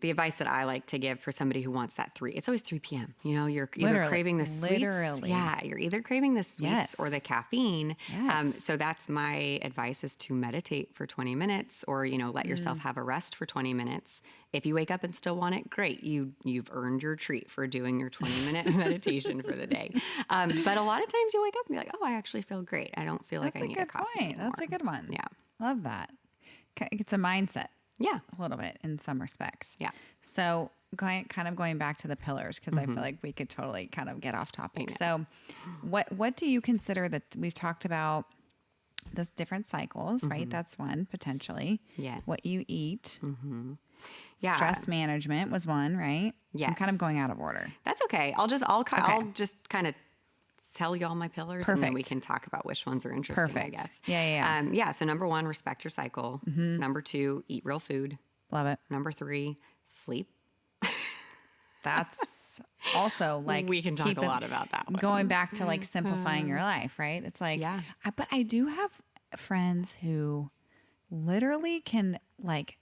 the advice that I like to give for somebody who wants that it's always 3 p.m. You're either craving the sweets. Literally. Yeah. You're either craving the sweets or the caffeine. Yes. So that's my advice is to meditate for 20 minutes or, let yourself have a rest for 20 minutes. If you wake up and still want it, great. You've earned your treat for doing your 20-minute meditation for the day. But a lot of times you wake up and be like, oh, I actually feel great. I don't feel like I need a coffee anymore. That's a good one. Yeah. Love that. It's a mindset. Yeah. A little bit in some respects. Yeah. So going back to the pillars, because I feel like we could totally kind of get off topic. So what do you consider that we've talked about this different cycles, right? That's one potentially. Yes. What you eat. Yeah. Stress management was one, right? Yes. I'm kind of going out of order. That's okay. I'll just kind of tell you all my pillars and then we can talk about which ones are interesting, I guess. Yeah. So number 1, respect your cycle. Number 2, eat real food. Love it. Number 3, sleep. That's also like we can talk a lot about that one. Going back to like simplifying your life, right? It's like, but I do have friends who literally can like,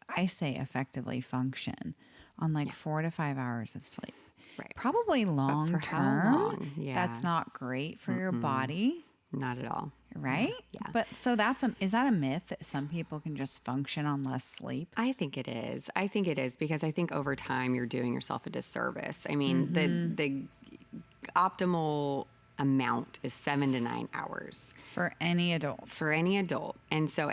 I say effectively function on like 4 to 5 hours of sleep. Right. Probably long term. Yeah. That's not great for your body. Not at all. Right? Yeah. But so is that a myth that some people can just function on less sleep? I think it is. Because I think over time you're doing yourself a disservice. I mean, the optimal amount is 7 to 9 hours. For any adult. And so,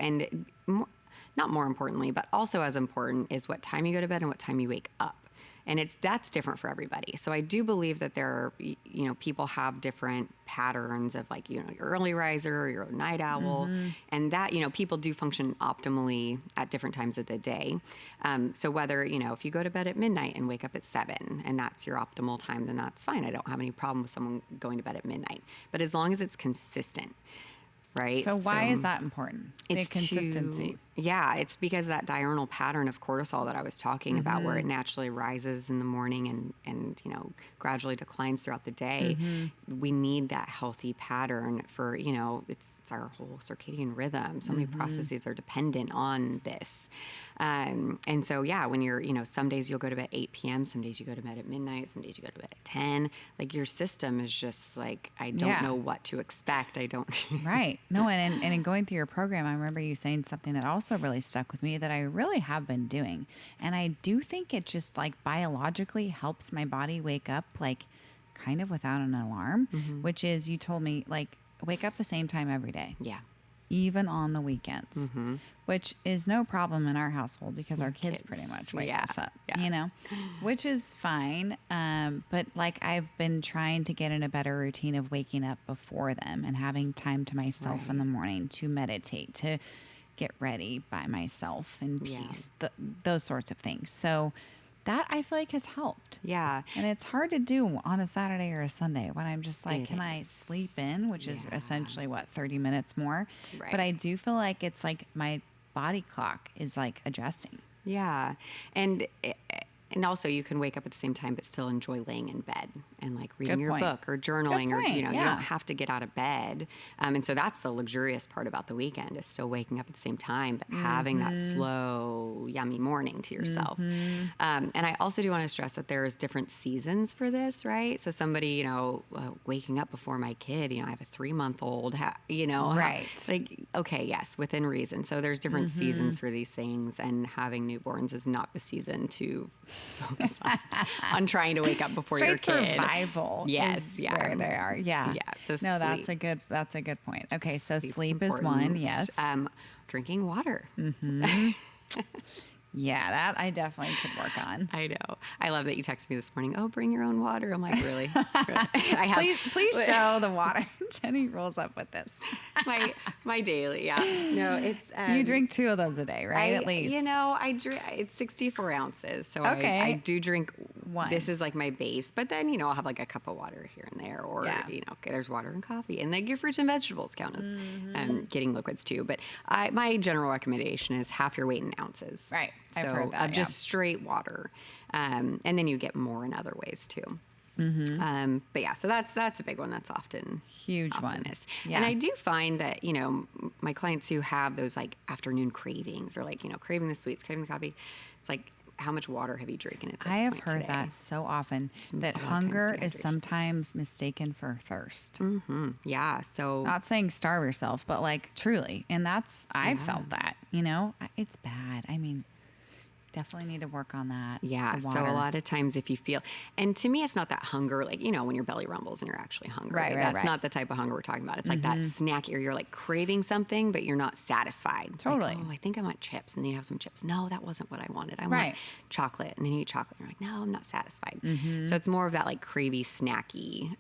not more importantly, but also as important is what time you go to bed and what time you wake up. And that's different for everybody. So I do believe that there are, people have different patterns of like, you're early riser or you're a night owl, and that, people do function optimally at different times of the day. So whether, if you go to bed at midnight and wake up at 7 and that's your optimal time, then that's fine. I don't have any problem with someone going to bed at midnight, but as long as it's consistent. Right. So why is that important? It's the consistency. It's because that diurnal pattern of cortisol that I was talking about, where it naturally rises in the morning and gradually declines throughout the day. We need that healthy pattern for, it's our whole circadian rhythm. So many processes are dependent on this. And so, when you're, some days you'll go to bed at 8 p.m., some days you go to bed at midnight, some days you go to bed at 10. Like your system is just like, I don't know what to expect. I don't. Right. No, and in going through your program, I remember you saying something that also really stuck with me that I really have been doing. And I do think it just like biologically helps my body wake up like kind of without an alarm, which is you told me like wake up the same time every day. Yeah. Even on the weekends, which is no problem in our household because our kids pretty much wake us up, which is fine. But like I've been trying to get in a better routine of waking up before them and having time to myself in the morning to meditate, to get ready by myself in peace, those sorts of things. So that I feel like has helped. Yeah. And it's hard to do on a Saturday or a Sunday when I'm just like, can I sleep in, which is essentially 30 minutes more. Right. But I do feel like it's like my body clock is like adjusting. Yeah. And also you can wake up at the same time, but still enjoy laying in bed and like reading your book or journaling or, you don't have to get out of bed. And so that's the luxurious part about the weekend is still waking up at the same time, but having that slow, yummy morning to yourself. And I also do want to stress that there's different seasons for this, right? So somebody, waking up before my kid, I have a 3-month-old, right. like, okay, yes, within reason. So there's different seasons for these things, and having newborns is not the season to focus on trying to wake up before your kid. Survival. Yes, where they are. Yeah. Yeah. So no, that's a good point. Okay, so sleep is one. Yes. Drinking water. Yeah, that I definitely could work on. I know. I love that you texted me this morning. Oh, bring your own water. I'm like, really? Please show the water. Jenny rolls up with this. my daily. Yeah. No, it's. You drink 2 of those a day, right? At least. I drink. It's 64 ounces, so okay. I do drink 1. This is like my base, but then I'll have like a cup of water here and there, or there's water and coffee, and like your fruits and vegetables count as getting liquids too. But my general recommendation is half your weight in ounces. Right. So I've heard that, of just straight water, and then you get more in other ways too. But yeah, so that's a big one. That's often huge one. Yeah. And I do find that my clients who have those like afternoon cravings or like craving the sweets, craving the coffee, it's like, how much water have you drinking at this point? I have heard that so often that hunger is sometimes mistaken for thirst. Yeah. So not saying starve yourself, but like truly, and I've felt that. It's bad. I mean, definitely need to work on that. Yeah. So a lot of times if you feel, and to me, it's not that hunger, like, when your belly rumbles and you're actually hungry. Right. That's not the type of hunger we're talking about. It's like that snack or you're like craving something, but you're not satisfied. Totally. Like, I think I want chips. And then you have some chips. No, that wasn't what I wanted. I want chocolate. And then you eat chocolate. And you're like, no, I'm not satisfied. So it's more of that like cravey, snacky.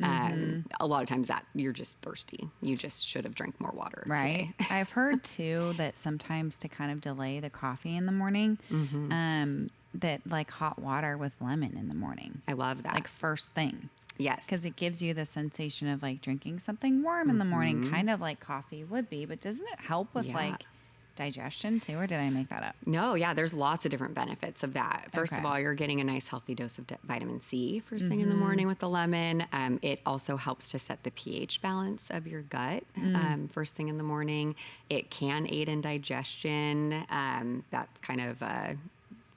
A lot of times that you're just thirsty. You just should have drank more water. Right. Today. I've heard too that sometimes to kind of delay the coffee in the morning, that like hot water with lemon in the morning. I love that. Like first thing. Yes. Because it gives you the sensation of like drinking something warm in the morning, kind of like coffee would be. But doesn't it help with like digestion too? Or did I make that up? No, yeah, there's lots of different benefits of that. First of all, you're getting a nice healthy dose of vitamin C first thing in the morning with the lemon. It also helps to set the pH balance of your gut first thing in the morning. It can aid in digestion. That's kind of a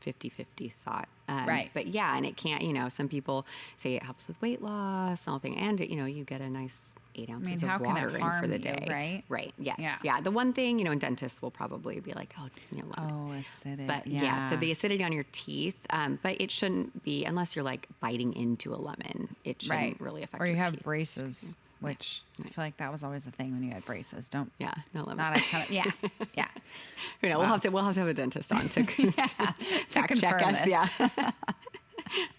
50-50 thought. Right. But yeah, and it can't, some people say it helps with weight loss and all thing. And, you get a nice 8 ounces of water in for the day. Right? Right. Yes. Yeah. The one thing, and dentists will probably be like, oh, lemon. Acidic. But so the acidity on your teeth, but it shouldn't be, unless you're like biting into a lemon, it shouldn't really affect your teeth. Or you have braces. Which I feel like that was always the thing when you had braces. No lemon. Not a ton of, yeah. We'll have to have a dentist on to fact check us. This. Yeah.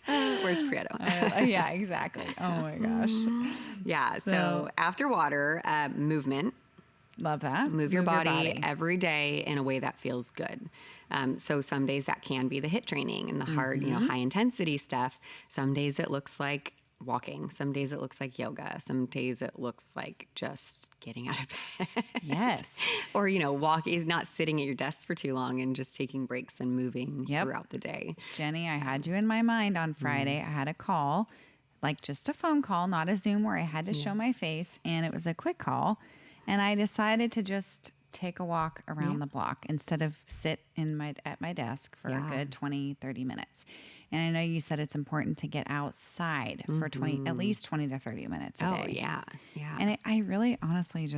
Where's Prieto? Yeah, exactly. Oh my gosh. Yeah. So after water, movement. Love that. Move your body every day in a way that feels good. So some days that can be the HIIT training and the hard, high intensity stuff. Some days it looks like walking. Some days it looks like yoga. Some days it looks like just getting out of bed. Yes. Or, walking, not sitting at your desk for too long and just taking breaks and moving throughout the day. Jenny, I had you in my mind on Friday. I had a call, like just a phone call, not a Zoom where I had to show my face, and it was a quick call. And I decided to just take a walk around the block instead of sit at my desk for a good 20, 30 minutes. And I know you said it's important to get outside for at least 20 to 30 minutes a day. Oh, yeah. Yeah. And I really honestly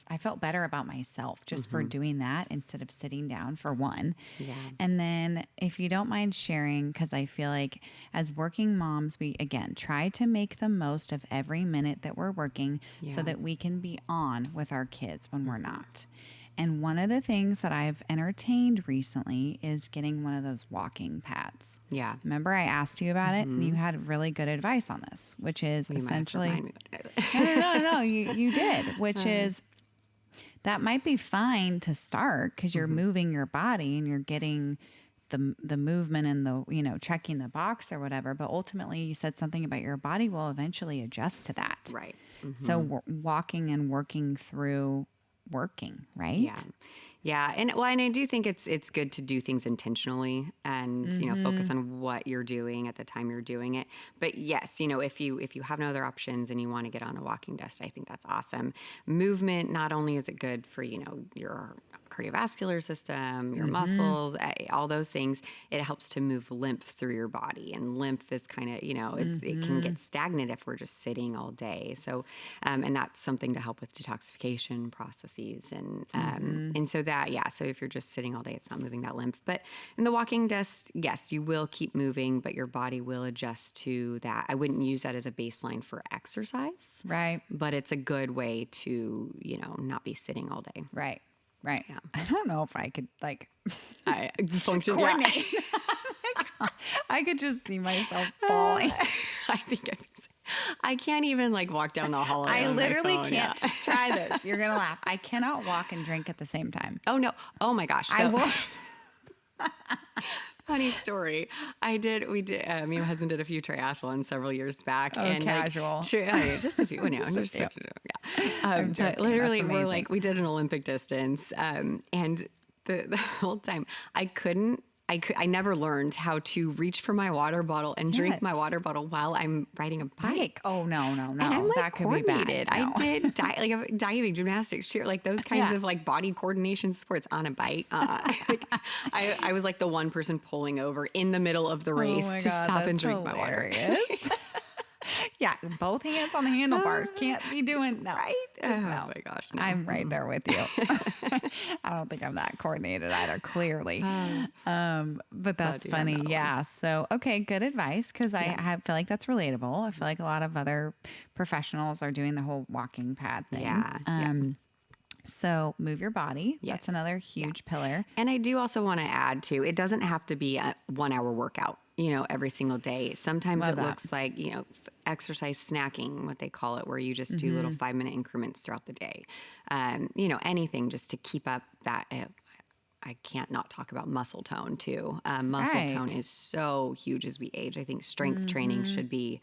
I felt better about myself just for doing that instead of sitting down, for one. Yeah. And then if you don't mind sharing, because I feel like as working moms, we, again, try to make the most of every minute that we're working so that we can be on with our kids when we're not. And one of the things that I've entertained recently is getting one of those walking pads. Yeah. Remember I asked you about it and you had really good advice on this, which is essentially, no, you did, which is that might be fine to start because you're moving your body and you're getting the movement and the, checking the box or whatever. But ultimately you said something about your body will eventually adjust to that. Right. So walking and working through working, right? Yeah. Yeah. And I do think it's good to do things intentionally and, focus on what you're doing at the time you're doing it. But yes, if you have no other options and you want to get on a walking desk, I think that's awesome. Movement, not only is it good for, your cardiovascular system, your muscles, all those things, it helps to move lymph through your body. And lymph is kind of, it can get stagnant if we're just sitting all day. So, and that's something to help with detoxification processes. And so so if you're just sitting all day, it's not moving that lymph. But in the walking desk, yes, you will keep moving, but your body will adjust to that. I wouldn't use that as a baseline for exercise. Right. But it's a good way to, not be sitting all day. Right. Right. Yeah. I don't know if I could I function coordinate. I could just see myself falling. I think I can't even walk down the hallway. I on literally my phone. can't. Try this. You're going to laugh. I cannot walk and drink at the same time. Oh no. Oh my gosh. I will. Funny story. Me and my husband did a few triathlons several years back. Oh, and casual. Just a few. But literally we did an Olympic distance. And the whole time I never learned how to reach for my water bottle and drink my water bottle while I'm riding a bike. Oh, no. And I'm that could be bad. No. I did diving, gymnastics, cheer, those kinds of body coordination sports on a bike. I was the one person pulling over in the middle of the race to stop and drink my water. Yeah, both hands on the handlebars. Can't be doing no. Right? Just no. Oh my gosh, no. I'm right there with you. I don't think I'm that coordinated either, clearly. But that's funny. Yeah. So, okay, good advice because I feel like that's relatable. I feel like a lot of other professionals are doing the whole walking pad thing. Yeah. So move your body. Yes. That's another huge pillar. And I do also want to add too, it doesn't have to be a 1 hour workout, every single day. Sometimes looks like, exercise snacking, what they call it, where you just do little 5-minute increments throughout the day. Anything just to keep up that. I can't not talk about muscle tone too. Muscle tone is so huge as we age. I think strength training should be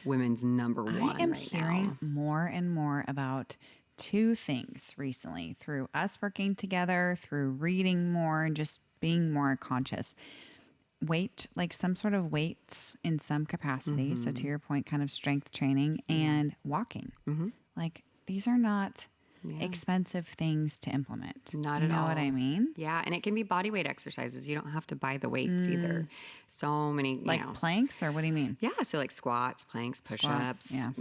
women's number one. I am hearing more and more about two things recently through us working together, through reading more and just being more conscious. Weight, some sort of weights in some capacity. So to your point, kind of strength training and walking. These are not expensive things to implement. Not at all. You know what I mean? Yeah. And it can be body weight exercises. You don't have to buy the weights either. So many, planks, or what do you mean? Yeah. So squats, planks, push-ups. Yeah.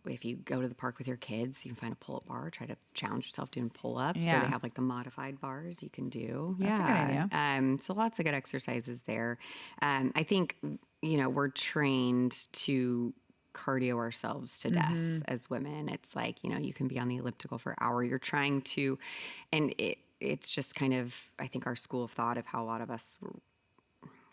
If you go to the park with your kids, you can find a pull-up bar, try to challenge yourself doing pull-ups. Yeah. So they have the modified bars you can do. That's a good idea. So lots of good exercises there. I think, we're trained to cardio ourselves to death as women. It's you can be on the elliptical for an hour. You're trying to, and it's just kind of, I think our school of thought of how a lot of us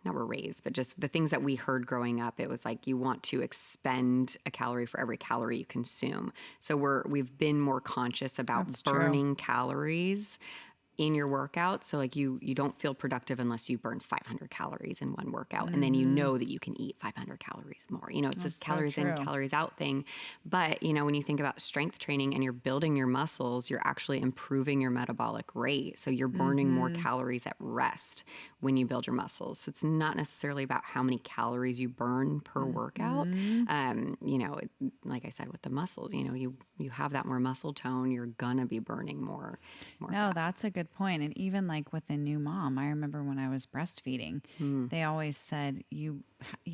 not were raised, but just the things that we heard growing up. It was like you want to expend a calorie for every calorie you consume. So we've been more conscious about That's true. burning calories in your workout. So like you don't feel productive unless you burn 500 calories in one workout. And then you know that you can eat 500 calories more. You know, it's this so calories in, true. calories out thing. But, you know, when you think about strength training and you're building your muscles, you're actually improving your metabolic rate. So you're burning more calories at rest when you build your muscles. So it's not necessarily about how many calories you burn per workout. You know, like I said, with the muscles, you know, you have that more muscle tone, you're gonna be burning more. No, fat. that's a good point. And even like with a new mom, I remember when I was breastfeeding, they always said you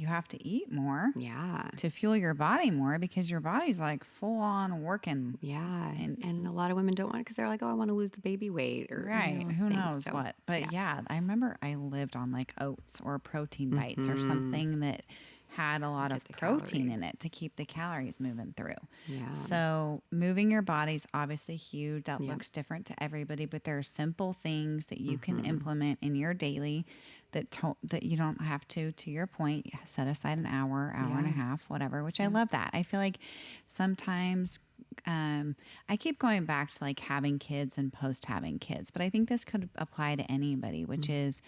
have to eat more Yeah. to fuel your body more because your body's like full on working. Yeah. And a lot of women don't want it because they're like, oh, I want to lose the baby weight or Right. Who things. knows So, what. But yeah, I remember I lived on like oats or protein bites or something that had a lot of the protein in calories. it to keep the calories moving through. Yeah. So moving your body's obviously huge. That looks different to everybody, but there are simple things that you can implement in your daily that you don't have to your point, set aside an hour and a half, whatever, which I love that. I feel like sometimes I keep going back to like having kids and post having kids, but I think this could apply to anybody, which is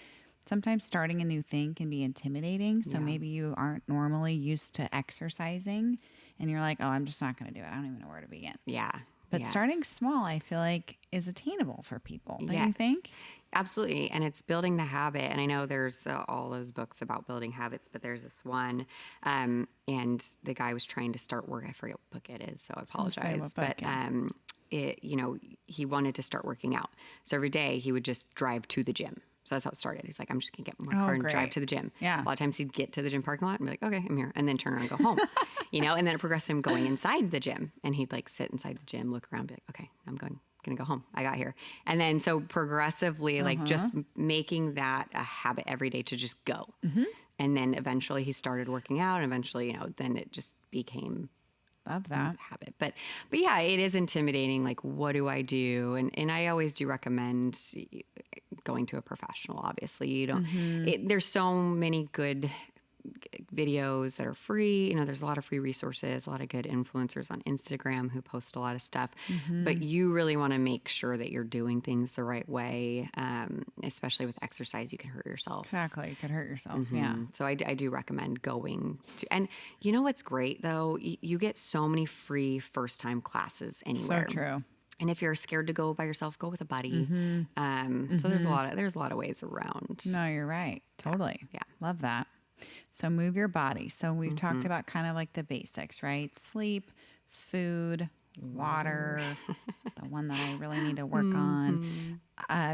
sometimes starting a new thing can be intimidating. So maybe you aren't normally used to exercising and you're like, oh, I'm just not going to do it. I don't even know where to begin. Yeah. But starting small, I feel like is attainable for people. Don't you think? Absolutely. And it's building the habit. And I know there's all those books about building habits, but there's this one. And the guy was trying to start work. I forget what book it is, so I apologize. what book, But you know, he wanted to start working out. So every day he would just drive to the gym. So that's how it started. He's like, I'm just going to get in my car and drive great. to the gym. Yeah. A lot of times he'd get to the gym parking lot and be like, okay, I'm here. And then turn around and go home, you know, and then it progressed to him going inside the gym. And he'd like sit inside the gym, look around, be like, okay, I'm going to go home. I got here. And then so progressively, like just making that a habit every day to just go. And then eventually he started working out and eventually, you know, then it just became Love that. habit. But yeah, it is intimidating. Like, what do I do? And I always do recommend going to a professional. Obviously, you don't. There's so many good videos that are free. You know, there's a lot of free resources, a lot of good influencers on Instagram who post a lot of stuff. But you really want to make sure that you're doing things the right way, especially with exercise. You can hurt yourself. Exactly. You could hurt yourself. Yeah. So I do recommend going to, and you know what's great though? You get so many free first-time classes anywhere. So true. And if you're scared to go by yourself, go with a buddy. So there's a lot of ways around. No, you're right. Totally. Yeah. Love that. So move your body. So we've talked about kind of like the basics, right? Sleep, food, water, the one that I really need to work on,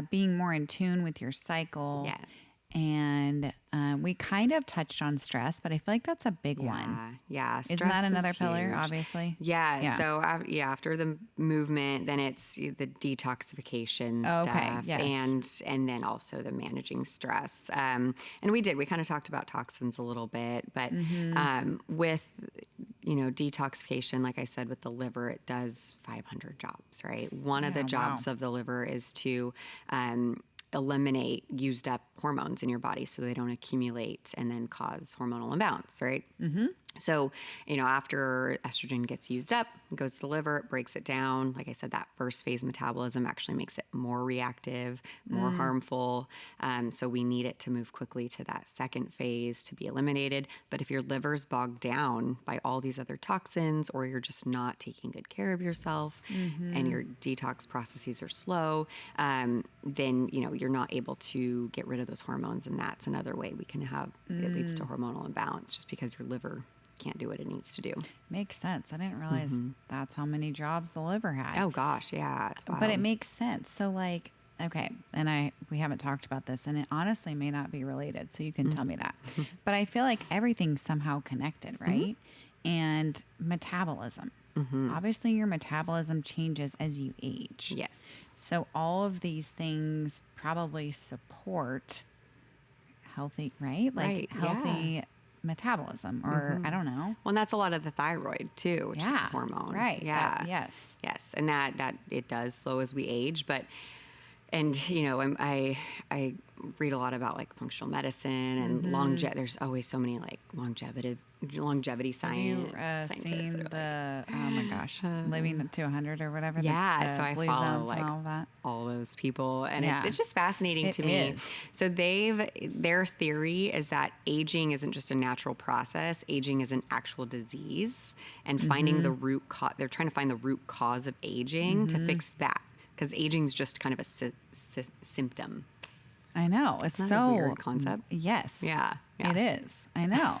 being more in tune with your cycle. Yes. And we kind of touched on stress, but I feel like that's a big one. Yeah. Isn't Stress that is another pillar, huge. obviously? Yeah. So after the movement, then it's the detoxification stuff, and then also the managing stress. And we kind of talked about toxins a little bit, but with detoxification, like I said, with the liver, it does 500 jobs, right? One of the jobs of the liver is to eliminate used up hormones in your body so they don't accumulate and then cause hormonal imbalance, right? So, after estrogen gets used up, it goes to the liver, it breaks it down. Like I said, that first phase metabolism actually makes it more reactive, more harmful. So we need it to move quickly to that second phase to be eliminated. But if your liver's bogged down by all these other toxins, or you're just not taking good care of yourself and your detox processes are slow, then, you're not able to get rid of those hormones. And that's another way we can have, it leads to hormonal imbalance just because your liver can't do what it needs to do. Makes sense. I didn't realize that's how many jobs the liver had. Oh gosh, yeah, it's wild. But it makes sense. So like, okay, and we haven't talked about this, and it honestly may not be related, so you can tell me that. But I feel like everything's somehow connected, right? And metabolism. Obviously, your metabolism changes as you age. Yes. So all of these things probably support healthy, right? Like healthy metabolism, or I don't know. Well, and that's a lot of the thyroid too, which is a hormone. Right. Yeah. Yes. Yes. And that it does slow as we age, but and I read a lot about like functional medicine and longevity. There's always so many like longevity science. Have you scientists seen that are the, oh my gosh, Living to 100 or whatever? yeah, the so I Blue follow Zones like and all that. all those people, and Yeah. it's just fascinating It to me. is. So their theory is that aging isn't just a natural process. Aging is an actual disease, and finding the root cause. They're trying to find the root cause of aging to fix that, because aging is just kind of a symptom. I know. It's Isn't that so a weird concept? Yes. Yeah. It is. I know.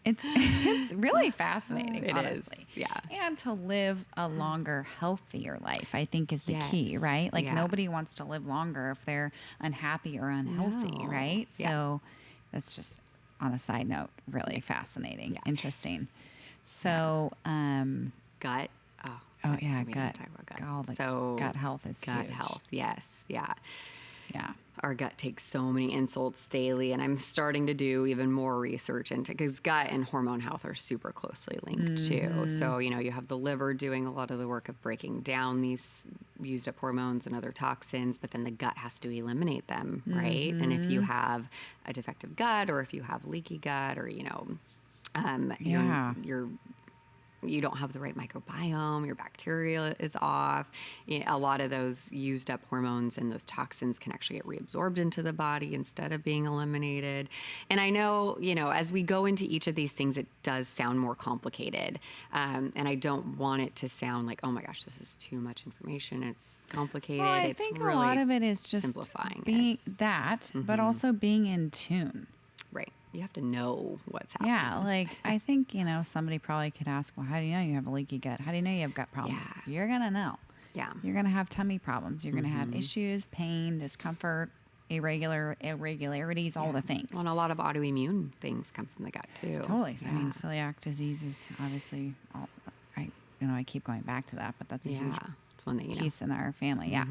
It's really fascinating, It is, honestly. yeah. And to live a longer, healthier life, I think, is the key, Yes, right? Like yeah. nobody wants to live longer if they're unhappy or unhealthy, No. right? Yeah. So that's just on a side note, really fascinating, Yeah. interesting. So, Gut. oh yeah, we didn't gut. talk about gut. All the So gut health is gut huge. health. Yes. Yeah. Yeah. Our gut takes so many insults daily, and I'm starting to do even more research into, because gut and hormone health are super closely linked too. So, you have the liver doing a lot of the work of breaking down these used up hormones and other toxins, but then the gut has to eliminate them, right? And if you have a defective gut, or if you have leaky gut, or, Yeah. you don't have the right microbiome, your bacteria is off. A lot of those used up hormones and those toxins can actually get reabsorbed into the body instead of being eliminated. And I know, as we go into each of these things, it does sound more complicated. And I don't want it to sound like, oh my gosh, this is too much information. It's complicated. Well, I it's think really a lot of it is just simplifying being that, but also being in tune. Right. You have to know what's happening. Yeah, like I think, somebody probably could ask, well, how do you know you have a leaky gut? How do you know you have gut problems? Yeah. You're going to know. Yeah. You're going to have tummy problems. You're going to have issues, pain, discomfort, irregularities, all the things. Well, and a lot of autoimmune things come from the gut too. Totally. Yeah. I mean, celiac disease is obviously, I keep going back to that, but that's a huge it's one that piece in our family. Yeah.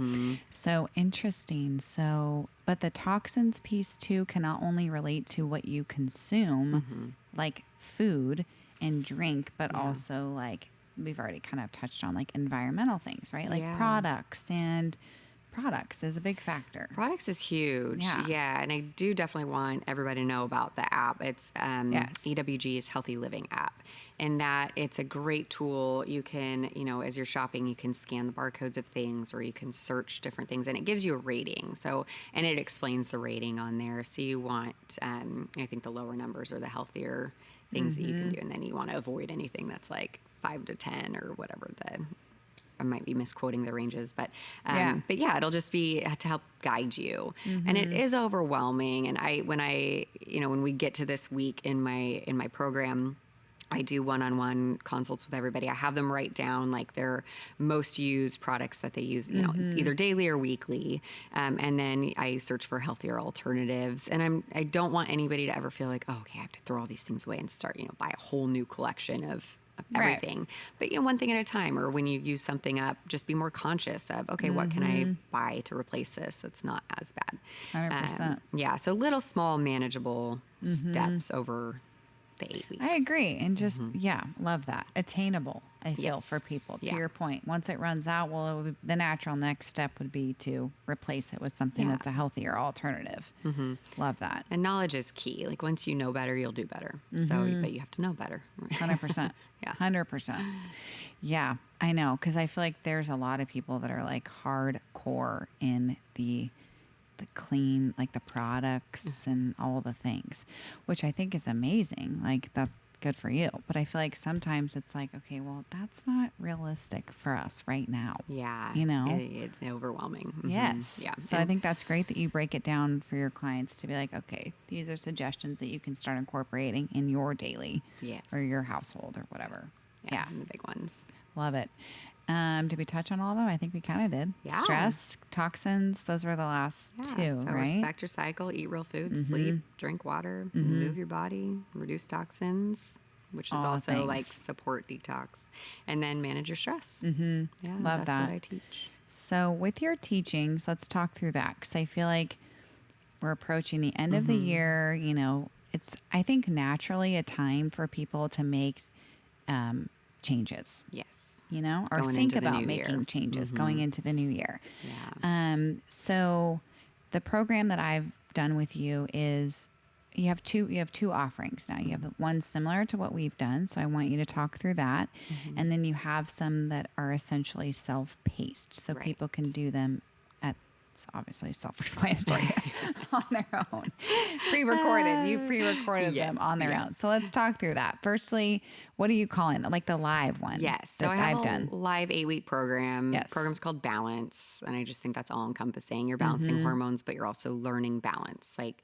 So interesting. So, but the toxins piece too can not only relate to what you consume, like food and drink, but also like we've already kind of touched on like environmental things, right? Like products is a big factor. Products is huge. Yeah. And I do definitely want everybody to know about the app. It's EWG's Healthy Living app. And that it's a great tool. You can, as you're shopping, you can scan the barcodes of things, or you can search different things, and it gives you a rating. So, and it explains the rating on there. So you want, I think the lower numbers are the healthier things that you can do. And then you want to avoid anything that's like 5 to 10 or whatever I might be misquoting the ranges, but it'll just be to help guide you. And it is overwhelming. And when we get to this week in my program, I do one-on-one consults with everybody. I have them write down like their most used products that they use, either daily or weekly. And then I search for healthier alternatives. And I don't want anybody to ever feel like, oh, okay, I have to throw all these things away and start, buy a whole new collection of everything. But one thing at a time, or when you use something up, just be more conscious of, okay, what can I buy to replace this that's not as bad? 100%. So little small manageable steps over the 8 weeks. I agree. And just, love that. Attainable, I feel, for people. To your point, once it runs out, the natural next step would be to replace it with something that's a healthier alternative. Love that. And knowledge is key. Like once you know better, you'll do better. So, but you have to know better. 100%. Yeah. 100%. Yeah, I know. Because I feel like there's a lot of people that are like hardcore in the clean, like the products and all the things, which I think is amazing. Like that's good for you. But I feel like sometimes it's like, okay, well, that's not realistic for us right now. Yeah. It's overwhelming. Yes. Yeah. So I think that's great that you break it down for your clients to be like, okay, these are suggestions that you can start incorporating in your daily or your household or whatever. Yeah. The big ones. Love it. Did we touch on all of them? I think we kind of did. Yeah. Stress, toxins, those were the last two, so right? respect your cycle, eat real food, sleep, drink water, move your body, reduce toxins, which is All also things. like support detox, and then manage your stress. Love that's that. what I teach. So with your teachings, let's talk through that, because I feel like we're approaching the end of the year. It's, I think, naturally a time for people to make changes. Yes. You know, or Going think into the about new making year. changes going into the new year. Yeah. So the program that I've done with you is you have two offerings now. You have the one similar to what we've done. So I want you to talk through that. And then you have some that are essentially self-paced. So Right. people can do them at, it's obviously self-explanatory on their own. Pre-recorded. You've pre-recorded Yes, them on their own. So let's talk through that. Firstly, what are you calling it? Like the live one? Yes. So that I have I've done. live 8-week program. Yes. Program's called Balance. And I just think that's all encompassing. You're balancing hormones, but you're also learning balance. Like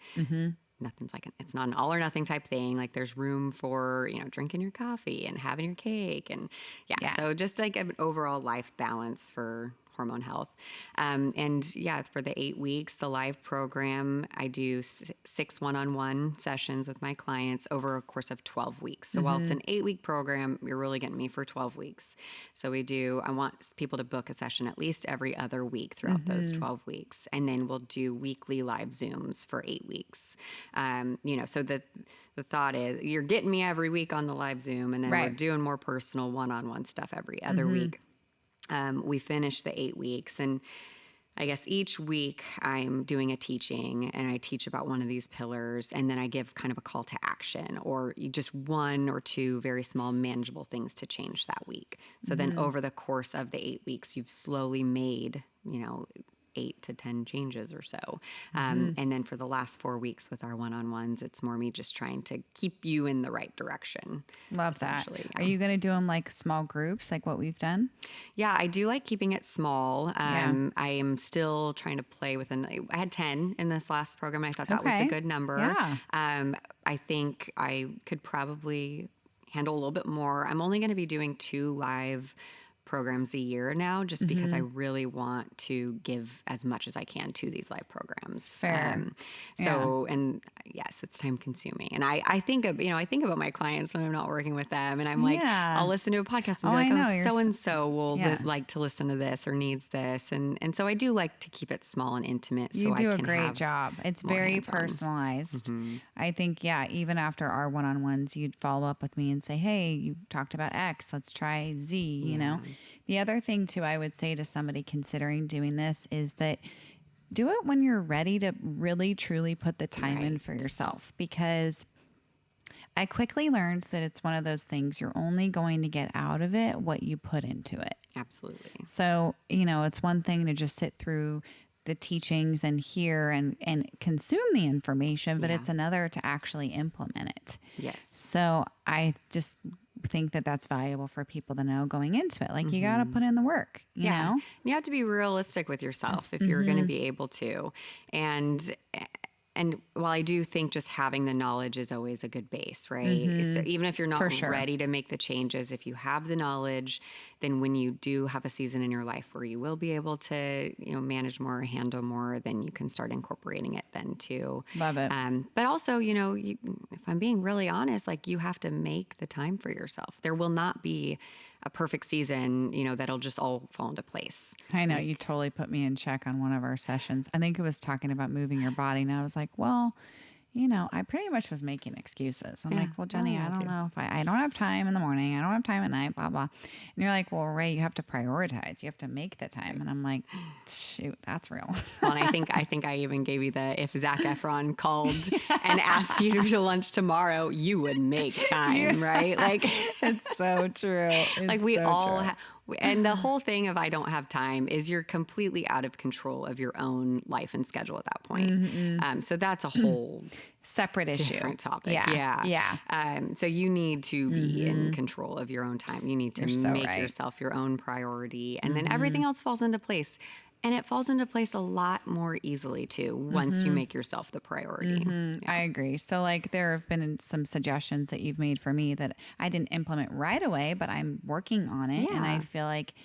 nothing's like, it's not an all or nothing type thing. Like there's room for, drinking your coffee and having your cake. And yeah. So just like an overall life balance for hormone health. And yeah, for the 8 weeks, the live program, I do 6 one-on-one sessions with my clients over a course of 12 weeks. So while it's an 8-week program, you're really getting me for 12 weeks. So I want people to book a session at least every other week throughout those 12 weeks. And then we'll do weekly live Zooms for 8 weeks. So the thought is you're getting me every week on the live Zoom, and then we're doing more personal one-on-one stuff every other week. We finish the 8 weeks, and I guess each week I'm doing a teaching, and I teach about one of these pillars, and then I give kind of a call to action or just 1 or 2 very small manageable things to change that week. So then over the course of the 8 weeks, you've slowly made, 8 to 10 changes or so. And then for the last 4 weeks with our one-on-ones, it's more me just trying to keep you in the right direction. Love that. Yeah. Are you going to do them like small groups, like what we've done? Yeah, I do like keeping it small. I am still trying to play with I had 10 in this last program. I thought that was a good number. Yeah. I think I could probably handle a little bit more. I'm only going to be doing 2 live programs a year now, just because I really want to give as much as I can to these live programs. Fair. And yes, it's time consuming. And I think about my clients when I'm not working with them, and I'm like, I'll listen to a podcast and be like, so-and-so will like to listen to this or needs this. And so I do like to keep it small and intimate. You do a great job. It's very personalized. I think, even after our one-on-ones, you'd follow up with me and say, hey, you talked about X, let's try Z, you know? The other thing too, I would say to somebody considering doing this is that do it when you're ready to really truly put the time in for yourself, because I quickly learned that it's one of those things you're only going to get out of it what you put into it. Absolutely. So, it's one thing to just sit through the teachings and hear and consume the information, but it's another to actually implement it. Yes. So I just think that that's valuable for people to know going into it. Like you got to put in the work, you know? You have to be realistic with yourself if you're going to be able to. And while I do think just having the knowledge is always a good base, right? So even if you're not ready to make the changes, if you have the knowledge, then when you do have a season in your life where you will be able to, manage more, handle more, then you can start incorporating it then too. Love it. But also, if I'm being really honest, like you have to make the time for yourself. There will not be a perfect season, that'll just all fall into place. I know, you totally put me in check on one of our sessions. I think it was talking about moving your body. And I was like, well, I pretty much was making excuses. I'm like, well, Jenny, I don't know if I don't have time in the morning. I don't have time at night, blah, blah. And you're like, well, Ray, you have to prioritize. You have to make the time. And I'm like, shoot, that's real. Well, and I think I even gave you if Zac Efron called and asked you to lunch tomorrow, you would make time, right? Like it's so true. Like we all have. And the whole thing of I don't have time is you're completely out of control of your own life and schedule at that point. So that's a whole separate issue, different topic. Yeah. So you need to be in control of your own time. You need to make yourself your own priority, and then everything else falls into place. And it falls into place a lot more easily too once you make yourself the priority. I agree. So like there have been some suggestions that you've made for me that I didn't implement right away, but I'm working on it. And I feel like,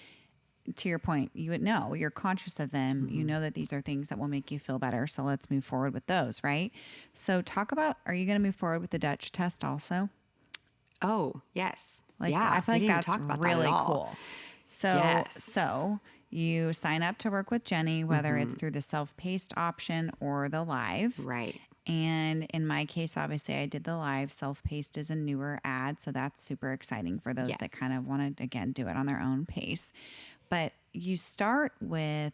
to your point, you would know, you're conscious of them. You know that these are things that will make you feel better. So let's move forward with those, right? So talk about, are you going to move forward with the Dutch test also? Oh, yes. Like, I feel like that's really cool. So you sign up to work with Jenny, whether it's through the self-paced option or the live. Right. And in my case, obviously, I did the live. Self-paced is a newer ad, so that's super exciting for those that kind of want to, again, do it on their own pace. But you start with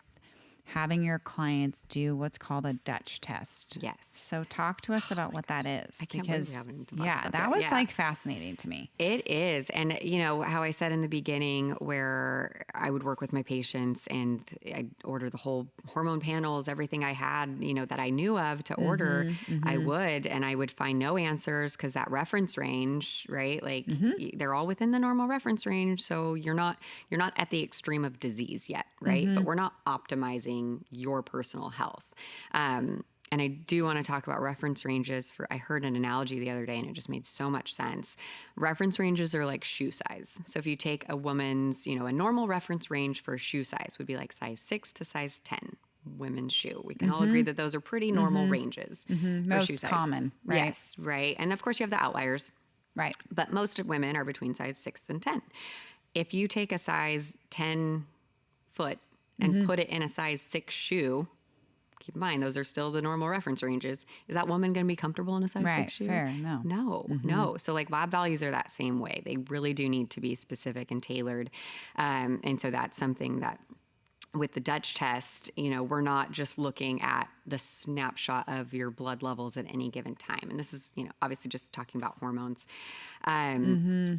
having your clients do what's called a Dutch test. Yes. So talk to us about what that is. I can't believe we haven't talked about that was like fascinating to me. It is. And you know, how I said in the beginning where I would work with my patients and I'd order the whole hormone panels, everything I had, you know, that I knew of to order, I would, and I would find no answers because that reference range, right? Like they're all within the normal reference range. So you're not at the extreme of disease yet, right? But we're not optimizing your personal health. And I do want to talk about reference ranges. I heard an analogy the other day and it just made so much sense. Reference ranges are like shoe size. So if you take a woman's, you know, a normal reference range for shoe size would be like size 6 to size 10 women's shoe. We can all agree that those are pretty normal ranges for Most shoe size. common, right? Yes, right. And of course you have the outliers. Right. But most women are between size 6 and 10. If you take a size 10 foot and put it in a size 6 shoe, keep in mind, those are still the normal reference ranges. Is that woman going to be comfortable in a size 6 shoe? Fair, no. No. So like lab values are that same way. They really do need to be specific and tailored. And so that's something that with the Dutch test, you know, we're not just looking at the snapshot of your blood levels at any given time. And this is, you know, obviously just talking about hormones.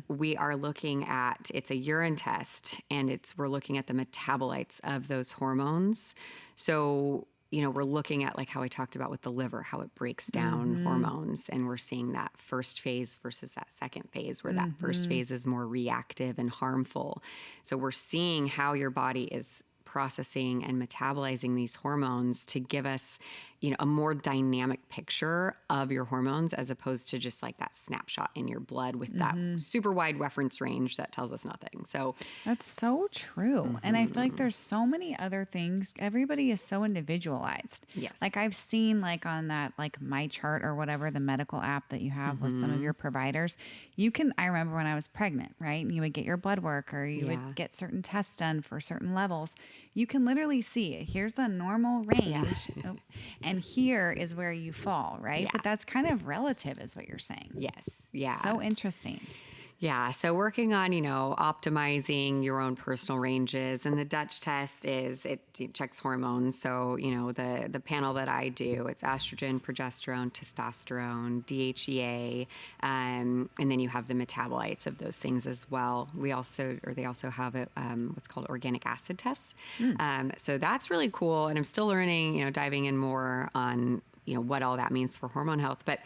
We are looking at, it's a urine test and we're looking at the metabolites of those hormones. So, you know, we're looking at like how I talked about with the liver, how it breaks down hormones. And we're seeing that first phase versus that second phase, where that first phase is more reactive and harmful. So we're seeing how your body is processing and metabolizing these hormones to give us, you know, a more dynamic picture of your hormones as opposed to just like that snapshot in your blood with that super wide reference range that tells us nothing. So that's so true. And I feel like there's so many other things. Everybody is so individualized. Yes. Like I've seen like on that, like My Chart or whatever, the medical app that you have with some of your providers, I remember when I was pregnant, right? And you would get your blood work or you would get certain tests done for certain levels. You can literally see, here's the normal range. And here is where you fall, right? Yeah. But that's kind of relative is what you're saying. yes. Yeah. So interesting. Yeah. So working on, you know, optimizing your own personal ranges, and the Dutch test it checks hormones. So, you know, the panel that I do, it's estrogen, progesterone, testosterone, DHEA, and then you have the metabolites of those things as well. They also have what's called organic acid tests. So that's really cool. And I'm still learning, you know, diving in more on, you know, what all that means for hormone health, but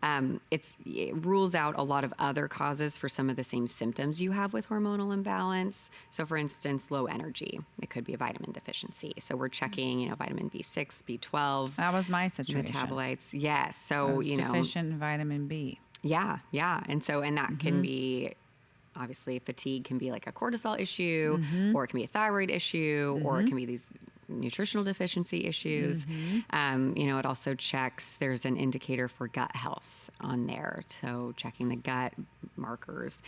it rules out a lot of other causes for some of the same symptoms you have with hormonal imbalance. So for instance, low energy, it could be a vitamin deficiency. So we're checking, you know, vitamin B6, B12. That was my situation. Metabolites. Yes. So, I was you know, deficient in vitamin B. Yeah. And so, and that can be, obviously fatigue can be like a cortisol issue, or it can be a thyroid issue, or it can be these nutritional deficiency issues. You know, it also checks, there's an indicator for gut health on there. So checking the gut markers.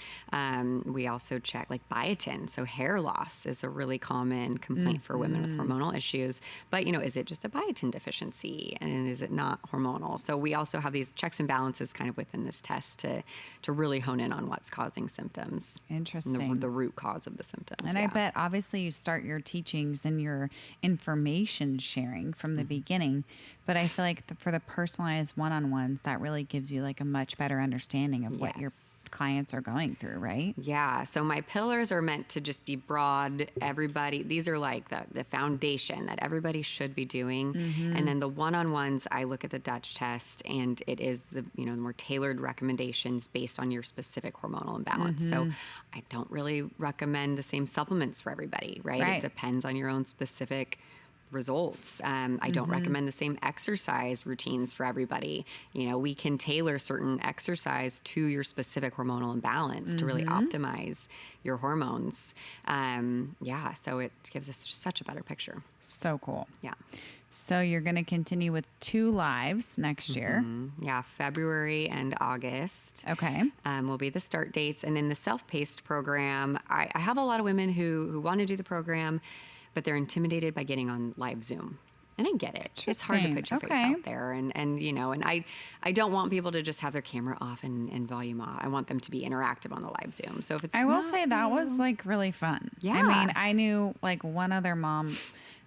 We also check like biotin. So hair loss is a really common complaint for women with hormonal issues. But, you know, is it just a biotin deficiency and is it not hormonal? So we also have these checks and balances kind of within this test to really hone in on what's causing symptoms. Interesting. And the root cause of the symptoms. And I bet obviously you start your teachings and your information sharing from the beginning, but I feel like for the personalized one-on-ones, that really gives you like a much better understanding of what your clients are going through, right? Yeah. So my pillars are meant to just be broad. Everybody, these are like the foundation that everybody should be doing. And then the one-on-ones, I look at the Dutch test and it is the more tailored recommendations based on your specific hormonal imbalance. So I don't really recommend the same supplements for everybody, right? It depends on your own specific results. I don't recommend the same exercise routines for everybody. You know, we can tailor certain exercise to your specific hormonal imbalance to really optimize your hormones. So it gives us such a better picture. So cool. Yeah. So you're going to continue with 2 lives next year. Yeah, February and August. Okay. Will be the start dates. And then the self-paced program, I have a lot of women who want to do the program, but they're intimidated by getting on live Zoom. And I get it. It's hard to put your face out there. And I don't want people to just have their camera off and volume off. I want them to be interactive on the live Zoom. So if it's I will say that was like really fun. Yeah. I mean, I knew like one other mom,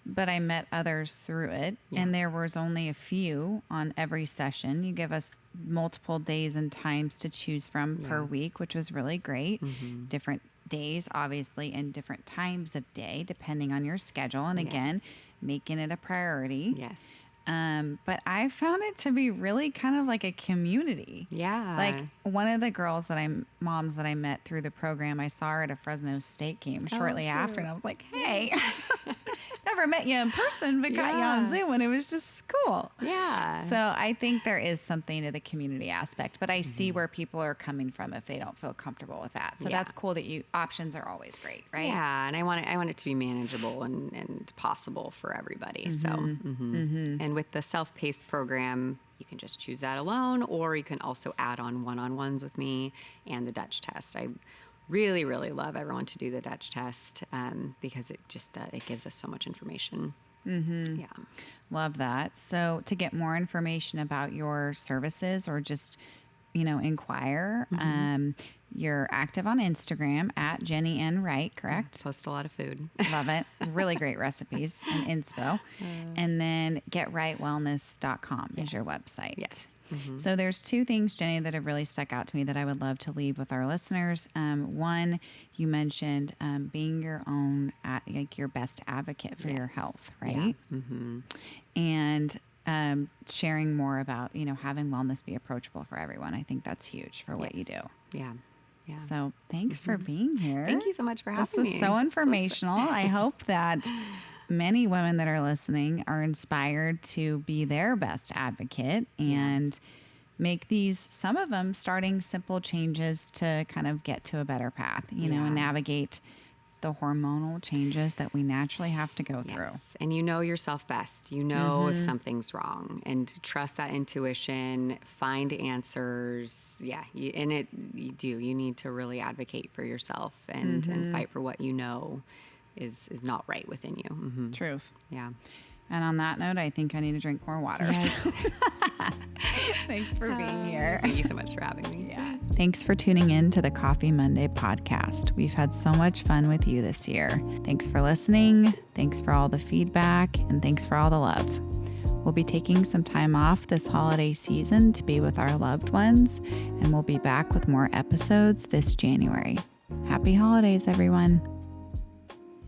but I met others through it. Yeah. And there was only a few on every session. You give us multiple days and times to choose from per week, which was really great. Mm-hmm. Different days, obviously, and different times of day, depending on your schedule. And again, making it a priority. Yes. But I found it to be really kind of like a community. Yeah. Like one of the moms that I met through the program, I saw her at a Fresno State game shortly after. And I was like, hey, never met you in person, but got you on Zoom. And it was just cool. Yeah. So I think there is something to the community aspect, but I see where people are coming from if they don't feel comfortable with that. So that's cool that options are always great, right? Yeah. And I want it to be manageable and possible for everybody. So, and with the self-paced program, you can just choose that alone, or you can also add on one-on-ones with me and the Dutch test. I really, really love everyone to do the Dutch test because it just it gives us so much information. Mm-hmm. Yeah. Love that. So to get more information about your services or just, inquire, you're active on Instagram at Jenny N. Wright, correct? Post a lot of food. Love it. Really great recipes and inspo. And then getrightwellness.com is your website. Yes. Mm-hmm. So there's two things, Jenny, that have really stuck out to me that I would love to leave with our listeners. One, you mentioned being your own, your best advocate for your health, right? Yeah. Mm-hmm. And sharing more about, having wellness be approachable for everyone. I think that's huge for what you do. Yeah. Yeah. So thanks for being here. Thank you so much for having me. This was so informational. I hope that many women that are listening are inspired to be their best advocate and make some of them starting simple changes to kind of get to a better path, and navigate the hormonal changes that we naturally have to go through. And you know yourself best. You know if something's wrong, and trust that intuition, find answers. Yeah. You need to really advocate for yourself and fight for what you know is not right within you. Mm-hmm. Truth. Yeah. And on that note, I think I need to drink more water. Yes. So. Thanks for being here. Thank you so much for having me. Yeah. Thanks for tuning in to the Coffee Monday podcast. We've had so much fun with you this year. Thanks for listening. Thanks for all the feedback, and thanks for all the love. We'll be taking some time off this holiday season to be with our loved ones, and we'll be back with more episodes this January. Happy holidays, everyone.